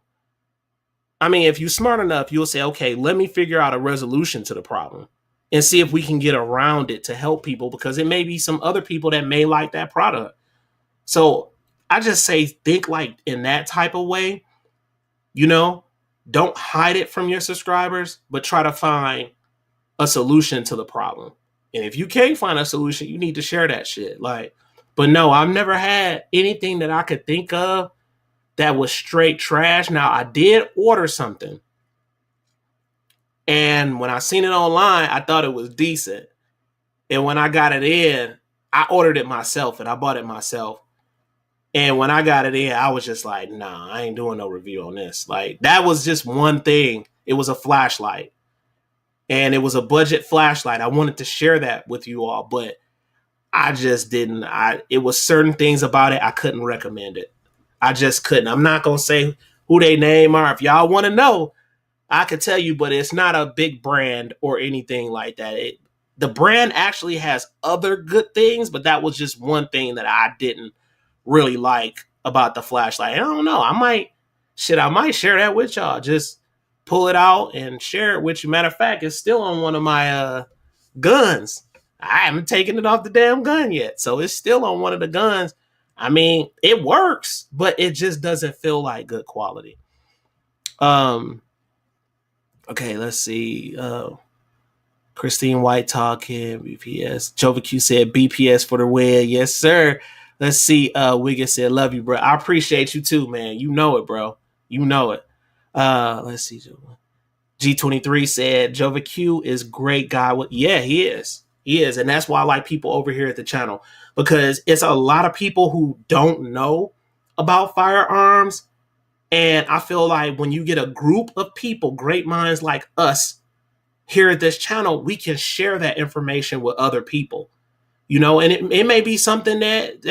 A: I mean, if you're smart enough, you'll say, okay, let me figure out a resolution to the problem and see if we can get around it to help people, because it may be some other people that may like that product. So I just say, think like in that type of way. You know, don't hide it from your subscribers, but try to find a solution to the problem. And if you can't find a solution, you need to share that shit. Like, but no, I've never had anything that I could think of that was straight trash. Now, I did order something, and when I seen it online, I thought it was decent. And when I got it in, I ordered it myself and I bought it myself. And when I got it in, I was just like, nah, I ain't doing no review on this. Like, that was just one thing. It was a flashlight. And it was a budget flashlight. I wanted to share that with you all, but I just didn't. It was certain things about it I couldn't recommend it. I just couldn't. I'm not going to say who they name are. If y'all want to know, I could tell you, but it's not a big brand or anything like that. The brand actually has other good things, but that was just one thing that I didn't really like about the flashlight. I don't know. I might share that with y'all. Just pull it out and share it with you. Matter of fact, it's still on one of my guns. I haven't taken it off the damn gun yet. So it's still on one of the guns. I mean, it works, but it just doesn't feel like good quality. Okay, let's see. Christine White talking, BPS. Jova Q said BPS for the win. Yes, sir. Let's see. Wiggins said, love you, bro. I appreciate you too, man. You know it, bro. You know it. Let's see. G23 said, Jova Q is great guy. Yeah, he is. He is. And that's why I like people over here at the channel, because it's a lot of people who don't know about firearms. And I feel like when you get a group of people, great minds like us here at this channel, we can share that information with other people. You know, and it may be something that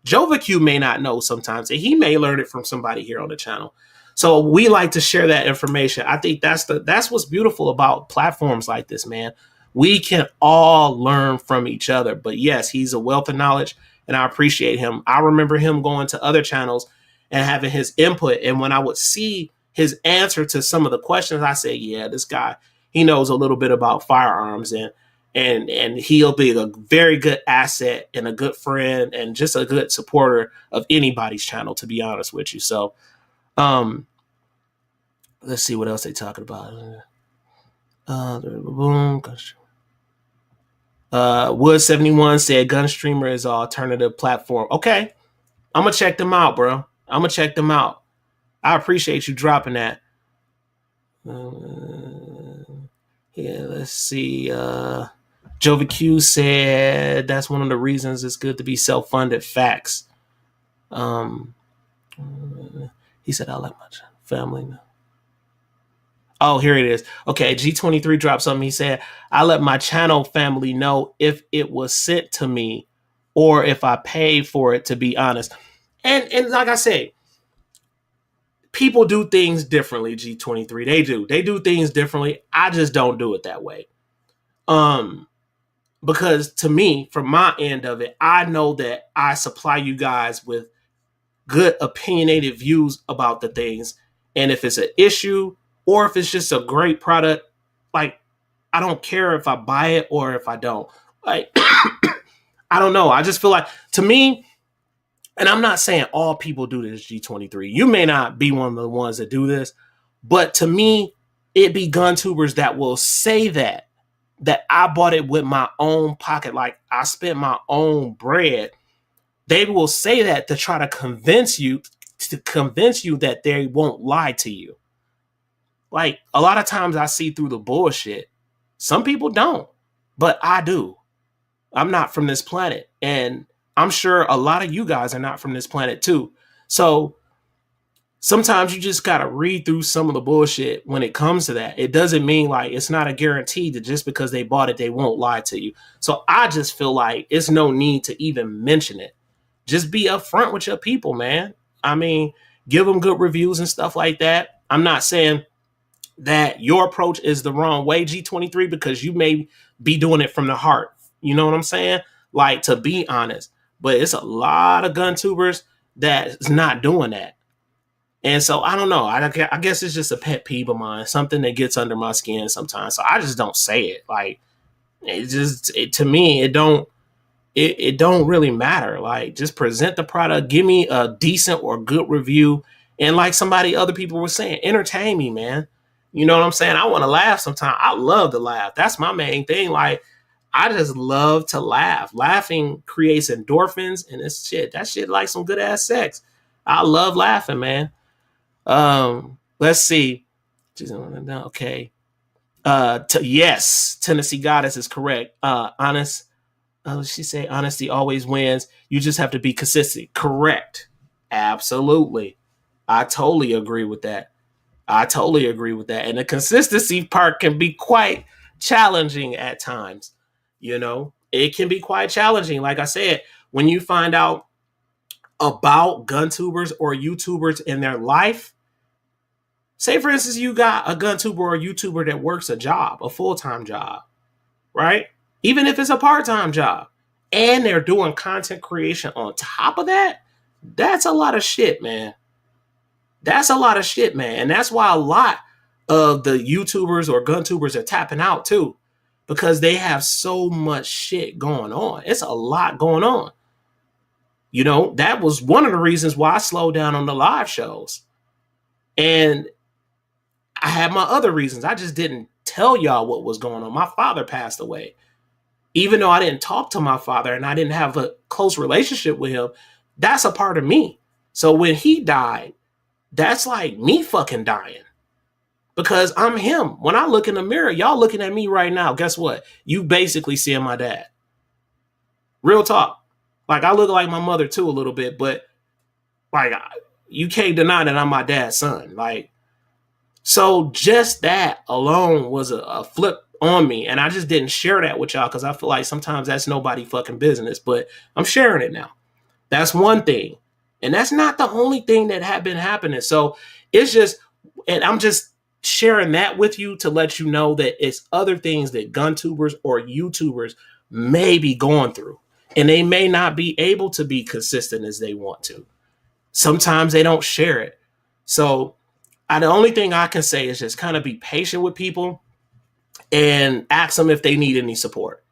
A: Jova Q may not know sometimes, and he may learn it from somebody here on the channel. So we like to share that information. I think that's what's beautiful about platforms like this, man. We can all learn from each other. But yes, he's a wealth of knowledge, and I appreciate him. I remember him going to other channels and having his input. And when I would see his answer to some of the questions, I said, yeah, this guy, he knows a little bit about firearms, and he'll be a very good asset and a good friend and just a good supporter of anybody's channel, to be honest with you. So, let's see what else they talking about. Boom. Wood 71 said Gun Streamer is an alternative platform. Okay, I'm gonna check them out, bro. I'm gonna check them out. I appreciate you dropping that. Yeah, let's see. Jovi Q said that's one of the reasons it's good to be self-funded. Facts. Um, he said I like my family now. Oh, here it is. Okay, G23 dropped something. He said, I let my channel family know if it was sent to me or if I paid for it, to be honest. And like I said, people do things differently, G23. They do. They do things differently. I just don't do it that way. Because to me, from my end of it, I know that I supply you guys with good opinionated views about the things. And if it's an issue or if it's just a great product, like I don't care if I buy it or if I don't. Like I don't know. I just feel like to me, and I'm not saying all people do this, G23. You may not be one of the ones that do this, but to me, it be GunTubers that will say that I bought it with my own pocket, like I spent my own bread. They will say that to try to convince you that they won't lie to you. Like a lot of times I see through the bullshit. Some people don't, but I do. I'm not from this planet. And I'm sure a lot of you guys are not from this planet too. So sometimes you just got to read through some of the bullshit when it comes to that. It doesn't mean like it's not a guarantee that just because they bought it, they won't lie to you. So I just feel like it's no need to even mention it. Just be upfront with your people, man. I mean, give them good reviews and stuff like that. I'm not saying that your approach is the wrong way, G23, because you may be doing it from the heart. You know what I'm saying? Like, to be honest. But it's a lot of GunTubers that's not doing that. And so I don't know. I guess it's just a pet peeve of mine, something that gets under my skin sometimes. So I just don't say it. Like, to me, it don't really matter. Like, just present the product, give me a decent or good review, and like other people were saying, entertain me, man. You know what I'm saying? I want to laugh sometimes. I love to laugh. That's my main thing. Like, I just love to laugh. Laughing creates endorphins, and it's shit. That shit like some good ass sex. I love laughing, man. Let's see. Okay. Yes, Tennessee Goddess is correct. Honest. She say honesty always wins. You just have to be consistent. Correct. Absolutely. I totally agree with that. And the consistency part can be quite challenging at times. You know, it can be quite challenging. Like I said, when you find out about GunTubers or YouTubers in their life, say for instance, you got a GunTuber or a YouTuber that works a job, a full-time job, right? Even if it's a part-time job, and they're doing content creation on top of that, that's a lot of shit, man. That's a lot of shit, man. And that's why a lot of the YouTubers or GunTubers are tapping out too, because they have so much shit going on. It's a lot going on. You know, that was one of the reasons why I slowed down on the live shows. And I had my other reasons. I just didn't tell y'all what was going on. My father passed away. Even though I didn't talk to my father and I didn't have a close relationship with him, that's a part of me. So when he died, that's like me fucking dying because I'm him. When I look in the mirror, y'all looking at me right now. Guess what? You basically seeing my dad. Real talk. Like, I look like my mother too a little bit, but like, you can't deny that I'm my dad's son. Like, so just that alone was a flip on me. And I just didn't share that with y'all because I feel like sometimes that's nobody fucking business, but I'm sharing it now. That's one thing. And that's not the only thing that had been happening. So it's just, and I'm just sharing that with you to let you know that it's other things that GunTubers or YouTubers may be going through. And they may not be able to be consistent as they want to. Sometimes they don't share it. So the only thing I can say is just kind of be patient with people and ask them if they need any support.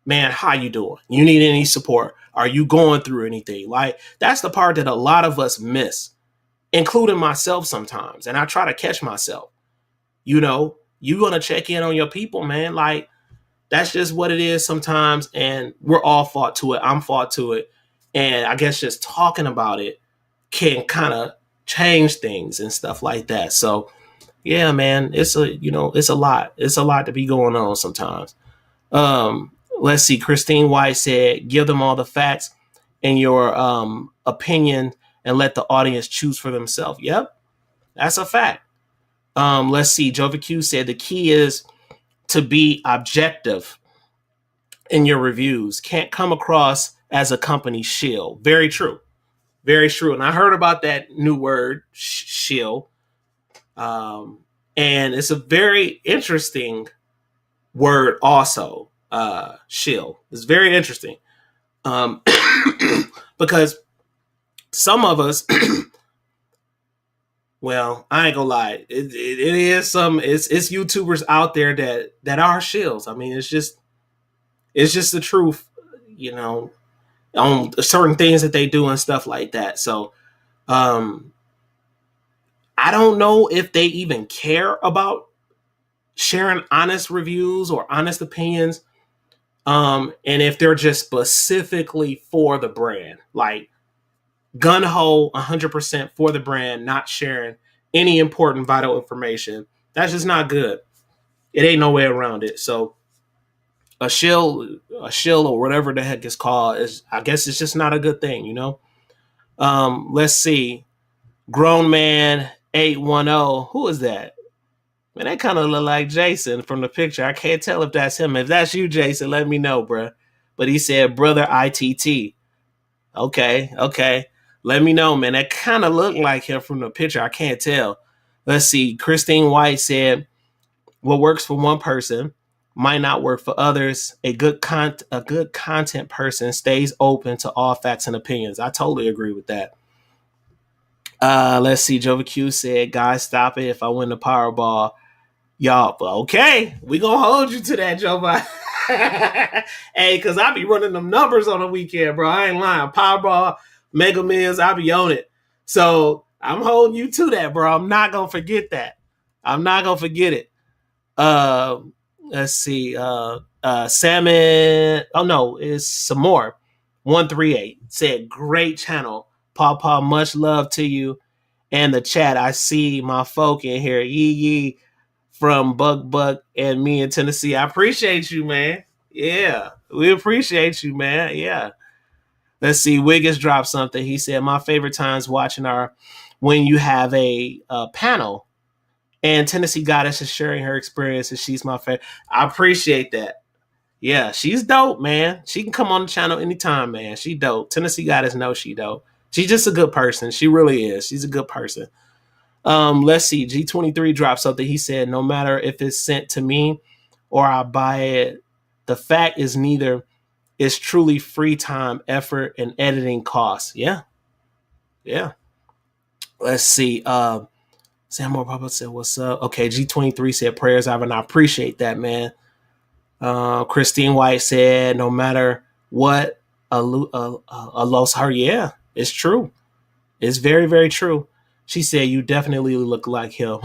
A: Man, how you doing? You need any support? Are you going through anything? Like, that's the part that a lot of us miss, including myself sometimes. And I try to catch myself. You know, You gonna check in on your people, man. Like that's just what it is sometimes, and we're all fought to it. I'm fought to it, and I guess just talking about it can kind of change things and stuff like that. So yeah, man, it's a lot. It's a lot to be going on sometimes. Let's see. Christine White said, "Give them all the facts and your opinion, and let the audience choose for themselves." Yep, that's a fact. Let's see. Jova Q said the key is to be objective in your reviews. Can't come across as a company shill. Very true. Very true. And I heard about that new word, shill. Um, and it's a very interesting word also, shill. It's very interesting. Um, because some of us, well, I ain't gonna lie, it is it's YouTubers out there that are shills. I mean, it's just the truth, you know, on certain things that they do and stuff like that. So, um, I don't know if they even care about sharing honest reviews or honest opinions. And if they're just specifically for the brand, like gun ho 100% for the brand, not sharing any important vital information, that's just not good. It ain't no way around it. So a shill or whatever the heck it's called is, I guess it's just not a good thing, you know? Let's see. Grown man 810. Who is that? Man, that kind of look like Jason from the picture. I can't tell if that's him. If that's you, Jason, let me know, bruh. But he said, brother I.T.T. Okay, okay. Let me know, man. That kind of looked like him from the picture. I can't tell. Let's see. Christine White said, what works for one person might not work for others. A good content person stays open to all facts and opinions. I totally agree with that. Let's see. Jova Q said, guys, stop it. If I win the Powerball, y'all, okay, we gonna hold you to that, Joe Biden. Hey, cause I be running them numbers on the weekend, bro. I ain't lying. Powerball, Mega Millions, I be on it. So I'm holding you to that, bro. I'm not gonna forget that. I'm not gonna forget it. Uh, let's see. Salmon. Oh no, it's some more. 138 said, "Great channel, Papa. Much love to you and the chat. I see my folk in here. Yee yee." From Buck and me in Tennessee. I appreciate you, man. Yeah, we appreciate you, man. Yeah. Let's see. Wiggins dropped something. He said, my favorite times watching are when you have a panel and Tennessee Goddess is sharing her experiences. She's my favorite. I appreciate that. Yeah, she's dope, man. She can come on the channel anytime, man. She dope. Tennessee Goddess knows she dope. She's just a good person. She really is. She's a good person. Let's see. G23 dropped something. He said, no matter if it's sent to me or I buy it, the fact is neither. It's truly free time, effort, and editing costs. Yeah. Yeah. Let's see. Sam Moore Papa said, what's up? Okay. G23 said, prayers, Ivan. I appreciate that, man. Christine White said, no matter what, a lost her. Yeah, it's true. It's very, very true. She said, you definitely look like him.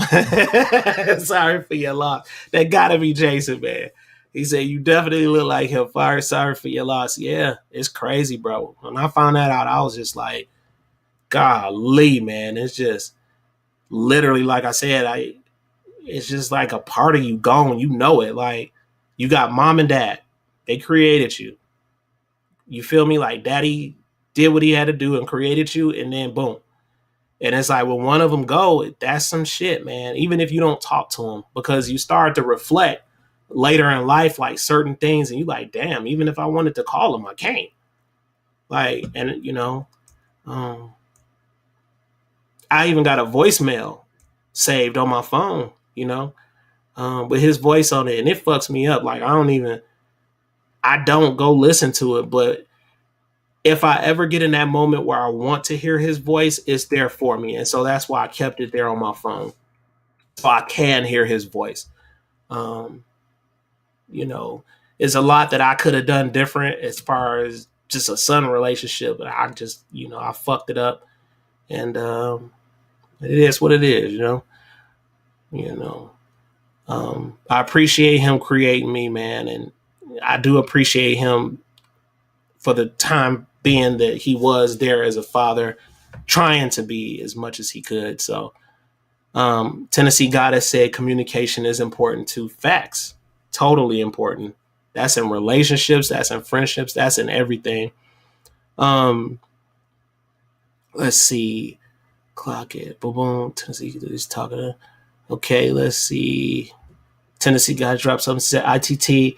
A: Sorry for your loss. That gotta be Jason, man. He said, you definitely look like him. Sorry for your loss. Yeah, it's crazy, bro. When I found that out, I was just like, golly, man. It's just literally, like I said, it's just like a part of you gone. You know it. Like, you got mom and dad. They created you. You feel me? Like, daddy did what he had to do and created you, and then boom. And it's like when one of them go, that's some shit, man. Even if you don't talk to them, because you start to reflect later in life, like certain things, and you like, damn, even if I wanted to call them, I can't. Like, and um, I even got a voicemail saved on my phone, with his voice on it, and it fucks me up. Like, I don't go listen to it, but if I ever get in that moment where I want to hear his voice, it's there for me. And so that's why I kept it there on my phone. So I can hear his voice. Um, you know, it's a lot that I could have done different as far as just a son relationship, but I just, I fucked it up. And it is what it is, you know. I appreciate him creating me, man, and I do appreciate him for the time being that he was there as a father, trying to be as much as he could. So, Tennessee Goddess said communication is important too. Facts, totally important. That's in relationships, that's in friendships, that's in everything. Um, let's see. Clock it. Boom, boom. Tennessee is talking. Okay, let's see. Tennessee guy dropped something. Said I.T.T.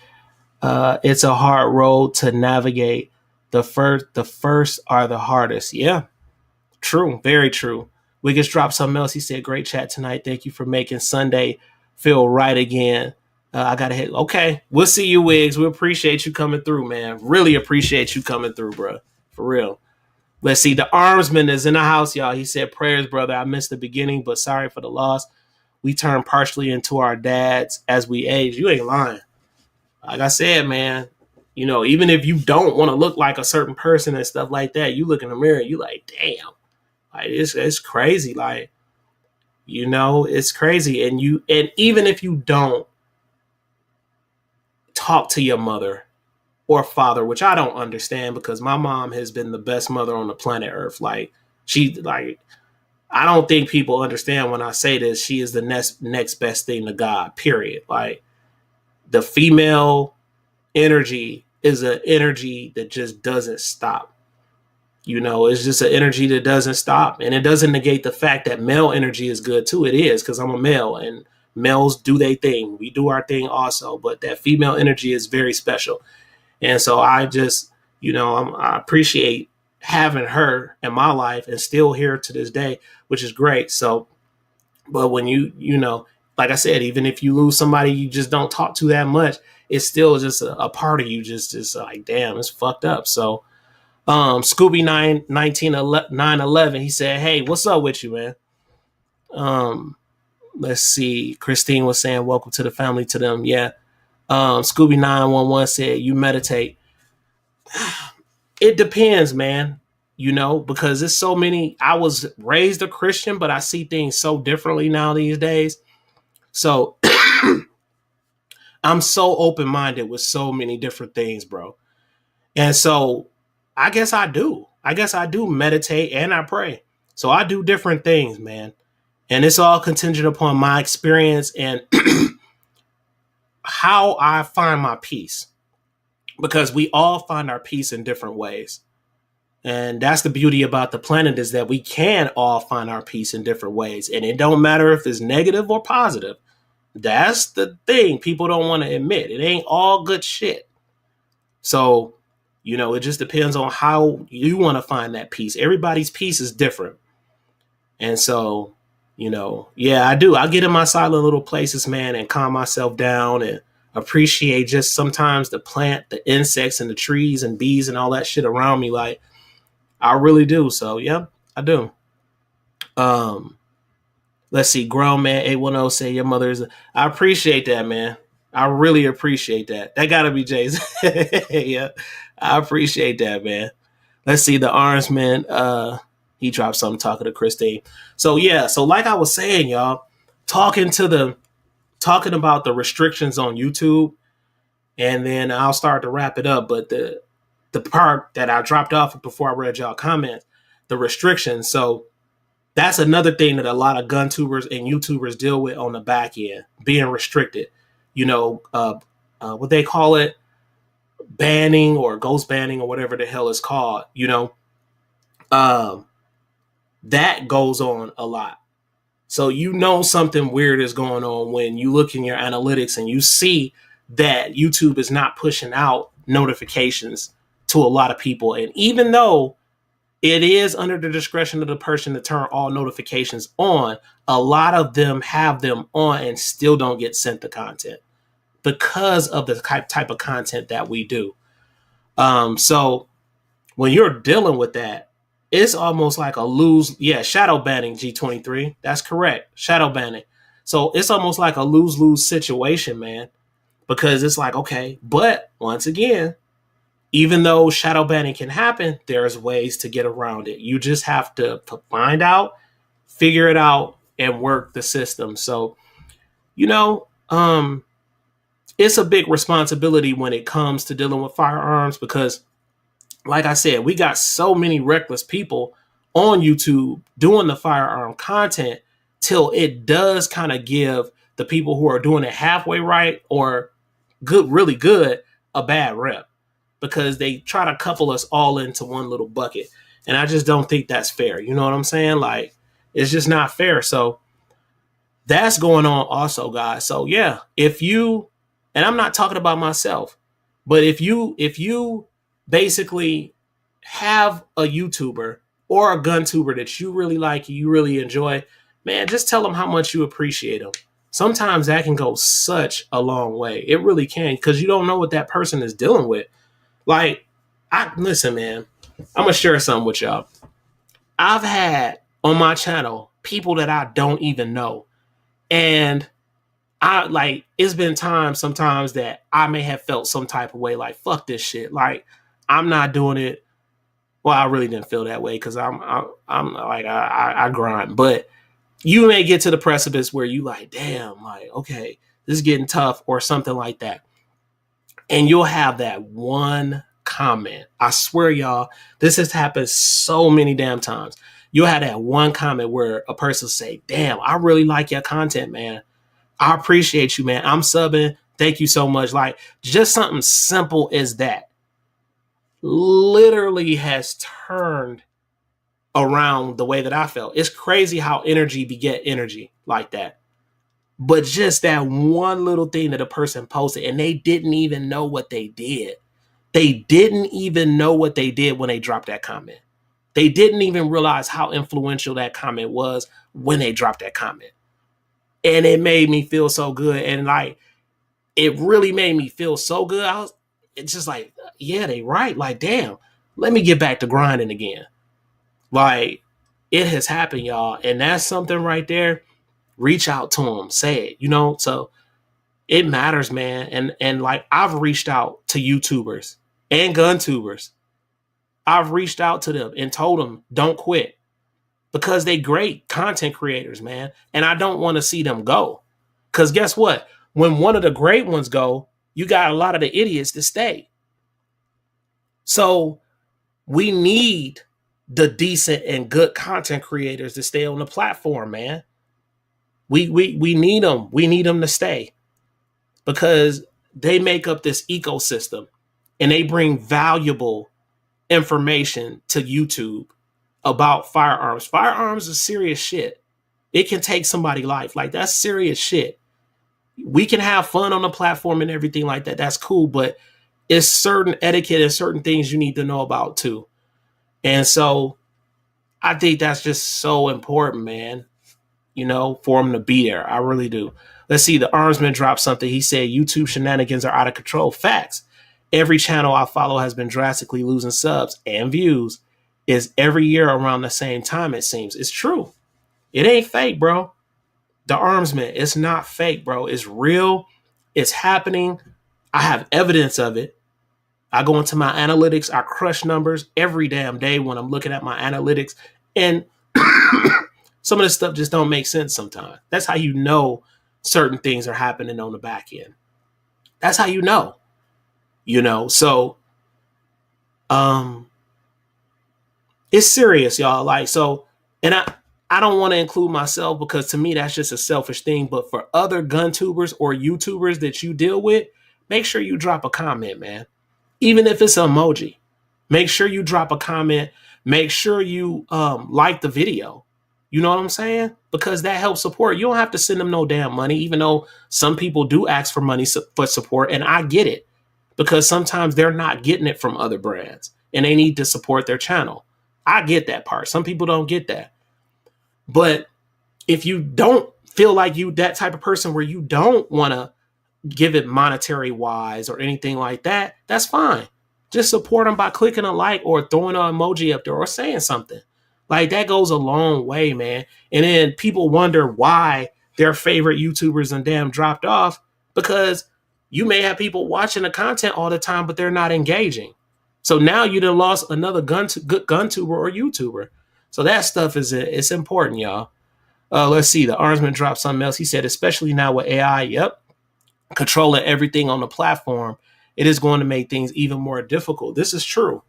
A: It's a hard road to navigate. The first are the hardest. Yeah, true. Very true. Wiggins dropped something else. He said, "Great chat tonight. Thank you for making Sunday feel right again." I gotta hit. Okay, we'll see you, Wiggs. We appreciate you coming through, man. Really appreciate you coming through, bro. For real. Let's see. The Armsman is in the house, y'all. He said, "Prayers, brother. I missed the beginning, but sorry for the loss. We turn partially into our dads as we age." You ain't lying. Like I said, man, even if you don't want to look like a certain person and stuff like that, you look in the mirror, you like, damn, like it's crazy. Like, it's crazy. And even if you don't talk to your mother or father, which I don't understand because my mom has been the best mother on the planet Earth. Like I don't think people understand when I say this. She is the next best thing to God. Period. Like the female energy is an energy that just doesn't stop. It's just an energy that doesn't stop. And it doesn't negate the fact that male energy is good too. It is, because I'm a male and males do their thing. We do our thing also. But that female energy is very special. And so I just, I appreciate having her in my life and still here to this day, which is great. So, but when like I said, even if you lose somebody you just don't talk to that much, it's still just a part of you just like, damn, it's fucked up. So, Scooby 911, he said, "Hey, what's up with you, man?" Let's see. Christine was saying, "Welcome to the family." To them, yeah. Scooby 911 said, "You meditate." It depends, man. Because there's so many. I was raised a Christian, but I see things so differently now these days. So I'm so open minded with so many different things, bro. And so I guess I do. I guess I do meditate and I pray. So I do different things, man. And it's all contingent upon my experience and how I find my peace. Because we all find our peace in different ways. And that's the beauty about the planet, is that we can all find our peace in different ways. And it don't matter if it's negative or positive. That's the thing people don't want to admit. It ain't all good shit. So, it just depends on how you want to find that peace. Everybody's peace is different. And so, yeah, I do. I get in my silent little places, man, and calm myself down and appreciate just sometimes the plant, the insects and the trees and bees and all that shit around me. Like, I really do. So, yeah, I do. Let's see. Grown man 810 say your mother is. I appreciate that, man. I really appreciate that. That gotta be Jay's. Yeah, I appreciate that, man. Let's see. The orange man. He dropped something talking to Christine. So yeah. So like I was saying, y'all, talking about the restrictions on YouTube, and then I'll start to wrap it up. But the part that I dropped off before I read y'all comments, the restrictions. So that's another thing that a lot of GunTubers and YouTubers deal with on the back end, being restricted. What they call it, banning or ghost banning or whatever the hell it's called. Um, that goes on a lot. So something weird is going on when you look in your analytics and you see that YouTube is not pushing out notifications to a lot of people. And even though it is under the discretion of the person to turn all notifications on, a lot of them have them on and still don't get sent the content because of the type of content that we do. So when you're dealing with that, it's almost like a lose. Yeah, shadow banning, G23. That's correct. Shadow banning. So it's almost like a lose-lose situation, man, because it's like, okay, but once again, even though shadow banning can happen, there's ways to get around it. You just have to find out, figure it out, and work the system. So, um, it's a big responsibility when it comes to dealing with firearms because, like I said, we got so many reckless people on YouTube doing the firearm content till it does kind of give the people who are doing it halfway right or good, really good, a bad rep because they try to couple us all into one little bucket. And I just don't think that's fair. You know what I'm saying? Like, it's just not fair. So that's going on also, guys. So yeah, if you, and I'm not talking about myself, but if you basically have a YouTuber or a gun tuber that you really like, you really enjoy, man, just tell them how much you appreciate them. Sometimes that can go such a long way. It really can, because you don't know what that person is dealing with. Like, I listen, man, I'm gonna share something with y'all. I've had on my channel people that I don't even know. And I like it's been times sometimes that I may have felt some type of way like fuck this shit. Like I'm not doing it. Well, I really didn't feel that way because I'm like I grind. But you may get to the precipice where you like, damn, like, okay, this is getting tough or something like that. And you'll have that one comment. I swear, y'all, this has happened so many damn times. You'll have that one comment where a person say, damn, I really like your content, man. I appreciate you, man. I'm subbing. Thank you so much. Like just something simple as that literally has turned around the way that I felt. It's crazy how energy beget energy like that. But just that one little thing that a person posted and they didn't even know what they did. They didn't even know what they did when they dropped that comment. They didn't even realize how influential that comment was when they dropped that comment. And it made me feel so good. And like, it really made me feel so good. It's just like, yeah, they right. Like, damn, let me get back to grinding again. Like, it has happened, y'all. And that's something right there. Reach out to them, say it, so it matters, man. And like I've reached out to YouTubers and GunTubers. I've reached out to them and told them don't quit because they great content creators, man. And I don't want to see them go. Because guess what? When one of the great ones go, you got a lot of the idiots to stay. So we need the decent and good content creators to stay on the platform, man. We need them. We need them to stay because they make up this ecosystem and they bring valuable information to YouTube about firearms. Firearms is serious shit. It can take somebody's life. Like that's serious shit. We can have fun on the platform and everything like that. That's cool, but it's certain etiquette and certain things you need to know about too. And so I think that's just so important, man, for them to be there. I really do. Let's see. The Armsman dropped something. He said YouTube shenanigans are out of control. Facts. Every channel I follow has been drastically losing subs and views. Is every year around the same time, it seems. It's true. It ain't fake, bro. The Armsman, it's not fake, bro. It's real. It's happening. I have evidence of it. I go into my analytics. I crush numbers every damn day when I'm looking at my analytics. And some of this stuff just don't make sense sometimes. That's how you know certain things are happening on the back end. That's how you know. So it's serious, y'all. Like, so, and I don't want to include myself because to me that's just a selfish thing. But for other gun tubers or YouTubers that you deal with, make sure you drop a comment, man. Even if it's an emoji, make sure you drop a comment. Make sure you like the video. You know what I'm saying? Because that helps support. You don't have to send them no damn money, even though some people do ask for money for support. And I get it because sometimes they're not getting it from other brands and they need to support their channel. I get that part. Some people don't get that. But if you don't feel like you that type of person where you don't want to give it monetary wise or anything like that, that's fine. Just support them by clicking a like or throwing an emoji up there or saying something. Like that goes a long way, man. And then people wonder why their favorite YouTubers and damn dropped off because you may have people watching the content all the time, but they're not engaging. So now you done lost another good gun tuber or YouTuber. So that stuff it's important, y'all. Let's see. The Armsman dropped something else. He said, especially now with AI. Yep. controlling everything on the platform, it is going to make things even more difficult. This is true.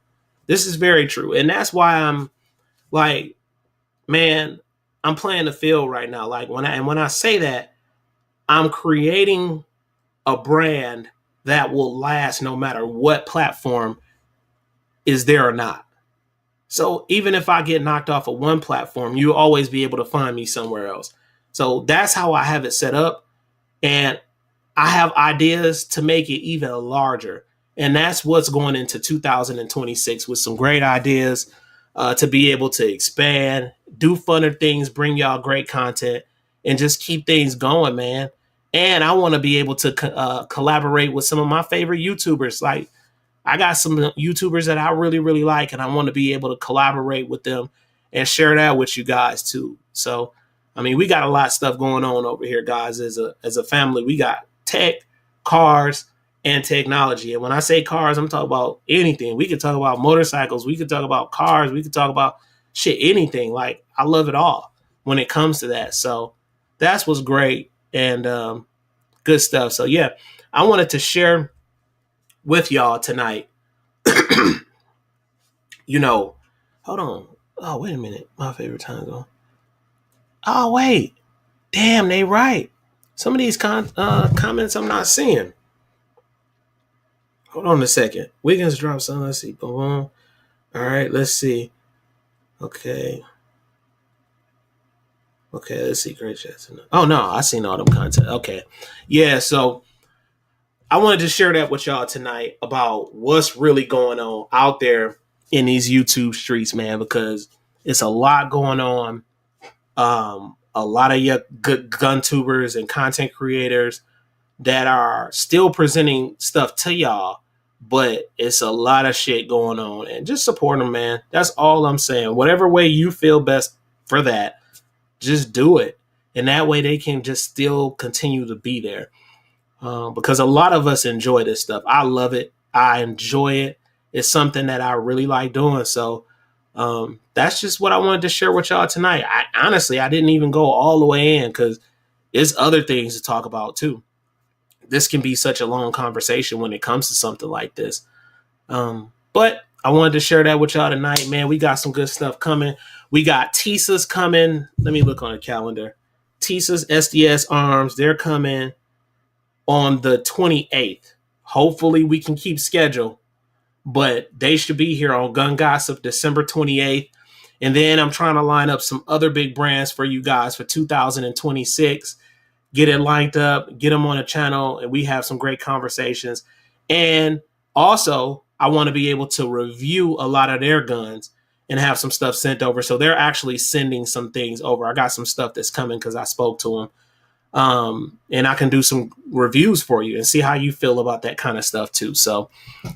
A: This is very true. And that's why I'm like, man, I'm playing the field right now. Like when I say that, I'm creating a brand that will last no matter what platform is there or not. So even if I get knocked off of one platform, you'll always be able to find me somewhere else. So that's how I have it set up. And I have ideas to make it even larger. And that's what's going into 2026 with some great ideas to be able to expand, do funner things, bring y'all great content, and just keep things going, man. And I want to be able to collaborate with some of my favorite YouTubers. Like, I got some YouTubers that I really, really like, and I want to be able to collaborate with them and share that with you guys too. So, I mean, we got a lot of stuff going on over here, guys. As a family, we got tech, cars, and technology. And when I say cars, I'm talking about anything. We could talk about motorcycles. We could talk about cars. We could talk about shit, anything. Like, I love it all when it comes to that. So that's what's great and good stuff. So yeah, I wanted to share with y'all tonight. You know, hold on. Oh, wait a minute. My favorite time zone. Oh, wait. Damn, they right. Some of these comments I'm not seeing. Hold on a second. Wiggins dropped some. Let's see. Boom, boom. All right, let's see. Okay. Okay, let's see. Great chats. Oh, no. I seen all them content. Okay. Yeah, so I wanted to share that with y'all tonight about what's really going on out there in these YouTube streets, man, because it's a lot going on. A lot of your good GunTubers and content creators that are still presenting stuff to y'all, but it's a lot of shit going on, and just support them, man. That's all I'm saying. Whatever way you feel best for that, just do it. And that way they can just still continue to be there. Because a lot of us enjoy this stuff. I love it. I enjoy it. It's something that I really like doing. So that's just what I wanted to share with y'all tonight. I didn't even go all the way in because there's other things to talk about too. This can be such a long conversation when it comes to something like this. But I wanted to share that with y'all tonight, man. We got some good stuff coming. We got Tissa's coming. Let me look on the calendar. Tissa's SDS Arms, they're coming on the 28th. Hopefully we can keep schedule, but they should be here on Gun Gossip December 28th. And then I'm trying to line up some other big brands for you guys for 2026. Get it lined up, get them on a channel, and we have some great conversations. And also, I want to be able to review a lot of their guns and have some stuff sent over. So they're actually sending some things over. I got some stuff that's coming because I spoke to them. And I can do some reviews for you and see how you feel about that kind of stuff too. So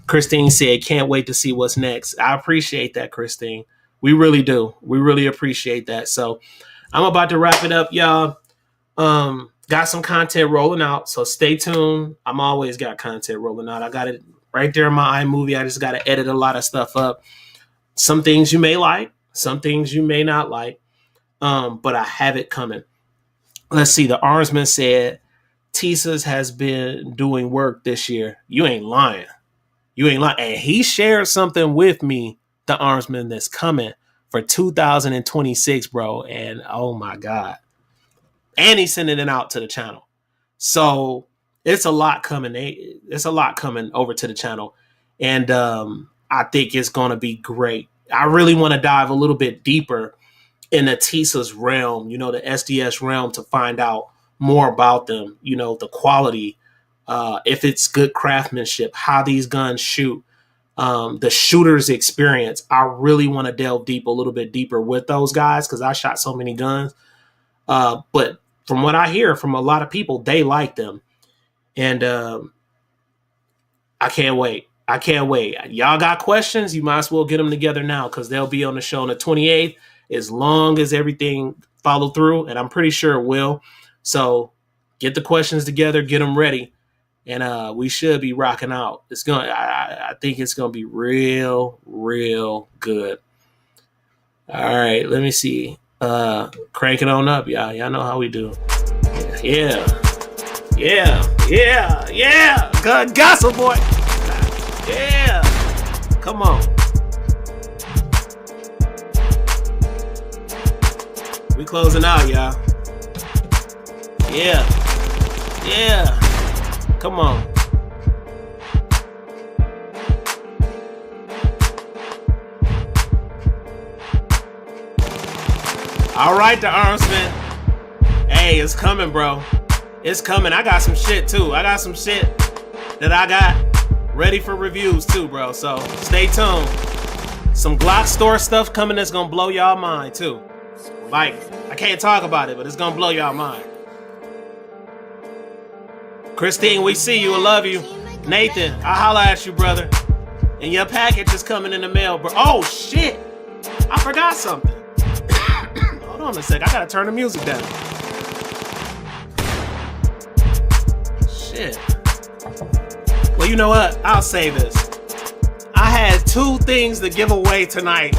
A: Christine said, can't wait to see what's next. I appreciate that, Christine. We really do. We really appreciate that. So I'm about to wrap it up, y'all. Got some content rolling out, so stay tuned. I'm always got content rolling out. I got it right there in my iMovie. I just got to edit a lot of stuff up. Some things you may like, some things you may not like, but I have it coming. Let's see. The Armsman said, Tissa's has been doing work this year. You ain't lying. You ain't lying. And he shared something with me, the Armsman, that's coming for 2026, bro. And oh my God. And he's sending it out to the channel. So it's a lot coming. It's a lot coming over to the channel. And I think it's going to be great. I really want to dive a little bit deeper in the Tissa's realm, you know, the SDS realm, to find out more about them, you know, the quality, if it's good craftsmanship, how these guns shoot, the shooter's experience. I really want to delve deep, a little bit deeper with those guys because I shot so many guns. But from what I hear from a lot of people, they like them. And I can't wait. I can't wait. Y'all got questions? You might as well get them together now because they'll be on the show on the 28th as long as everything follow through. And I'm pretty sure it will. So get the questions together, get them ready. And we should be rocking out. It's going. I think it's going to be real, real good. All right. Let me see. Crank it on up, y'all. Y'all know how we do. Yeah. Yeah, yeah, yeah. Good gossel, boy. Yeah. Come on. We closing out, y'all. Yeah. Yeah. Come on. All right, the Armsman. Hey, it's coming, bro. It's coming. I got some shit, too. I got some shit that I got ready for reviews, too, bro. So stay tuned. Some Glock store stuff coming that's going to blow y'all mind, too. Like, I can't talk about it, but it's going to blow y'all mind. Christine, we see you. I love you. Nathan, I'll holler at you, brother. And your package is coming in the mail, bro. Oh, shit. I forgot something. Hold on a sec. I got to turn the music down. Shit. Well, you know what? I'll say this. I had 2 things to give away tonight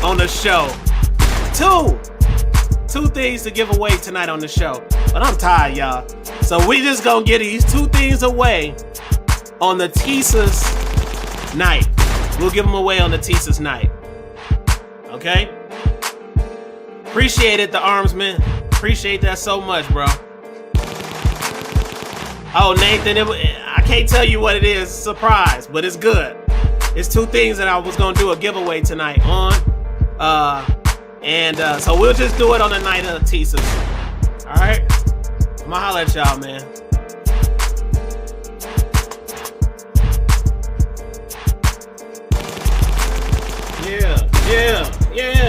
A: on the show. 2 things to give away tonight on the show. But I'm tired, y'all. So we just gonna get these 2 things away on the Teesa's night. We'll give them away on the Teesa's night. Okay? Appreciate it, the Armsman. Appreciate that so much, bro. Oh, Nathan, I can't tell you what it is. Surprise, but it's good. It's 2 things that I was gonna do a giveaway tonight on. So we'll just do it on the night of Teesa's. Alright? I'ma holla at y'all, man. Yeah, yeah, yeah.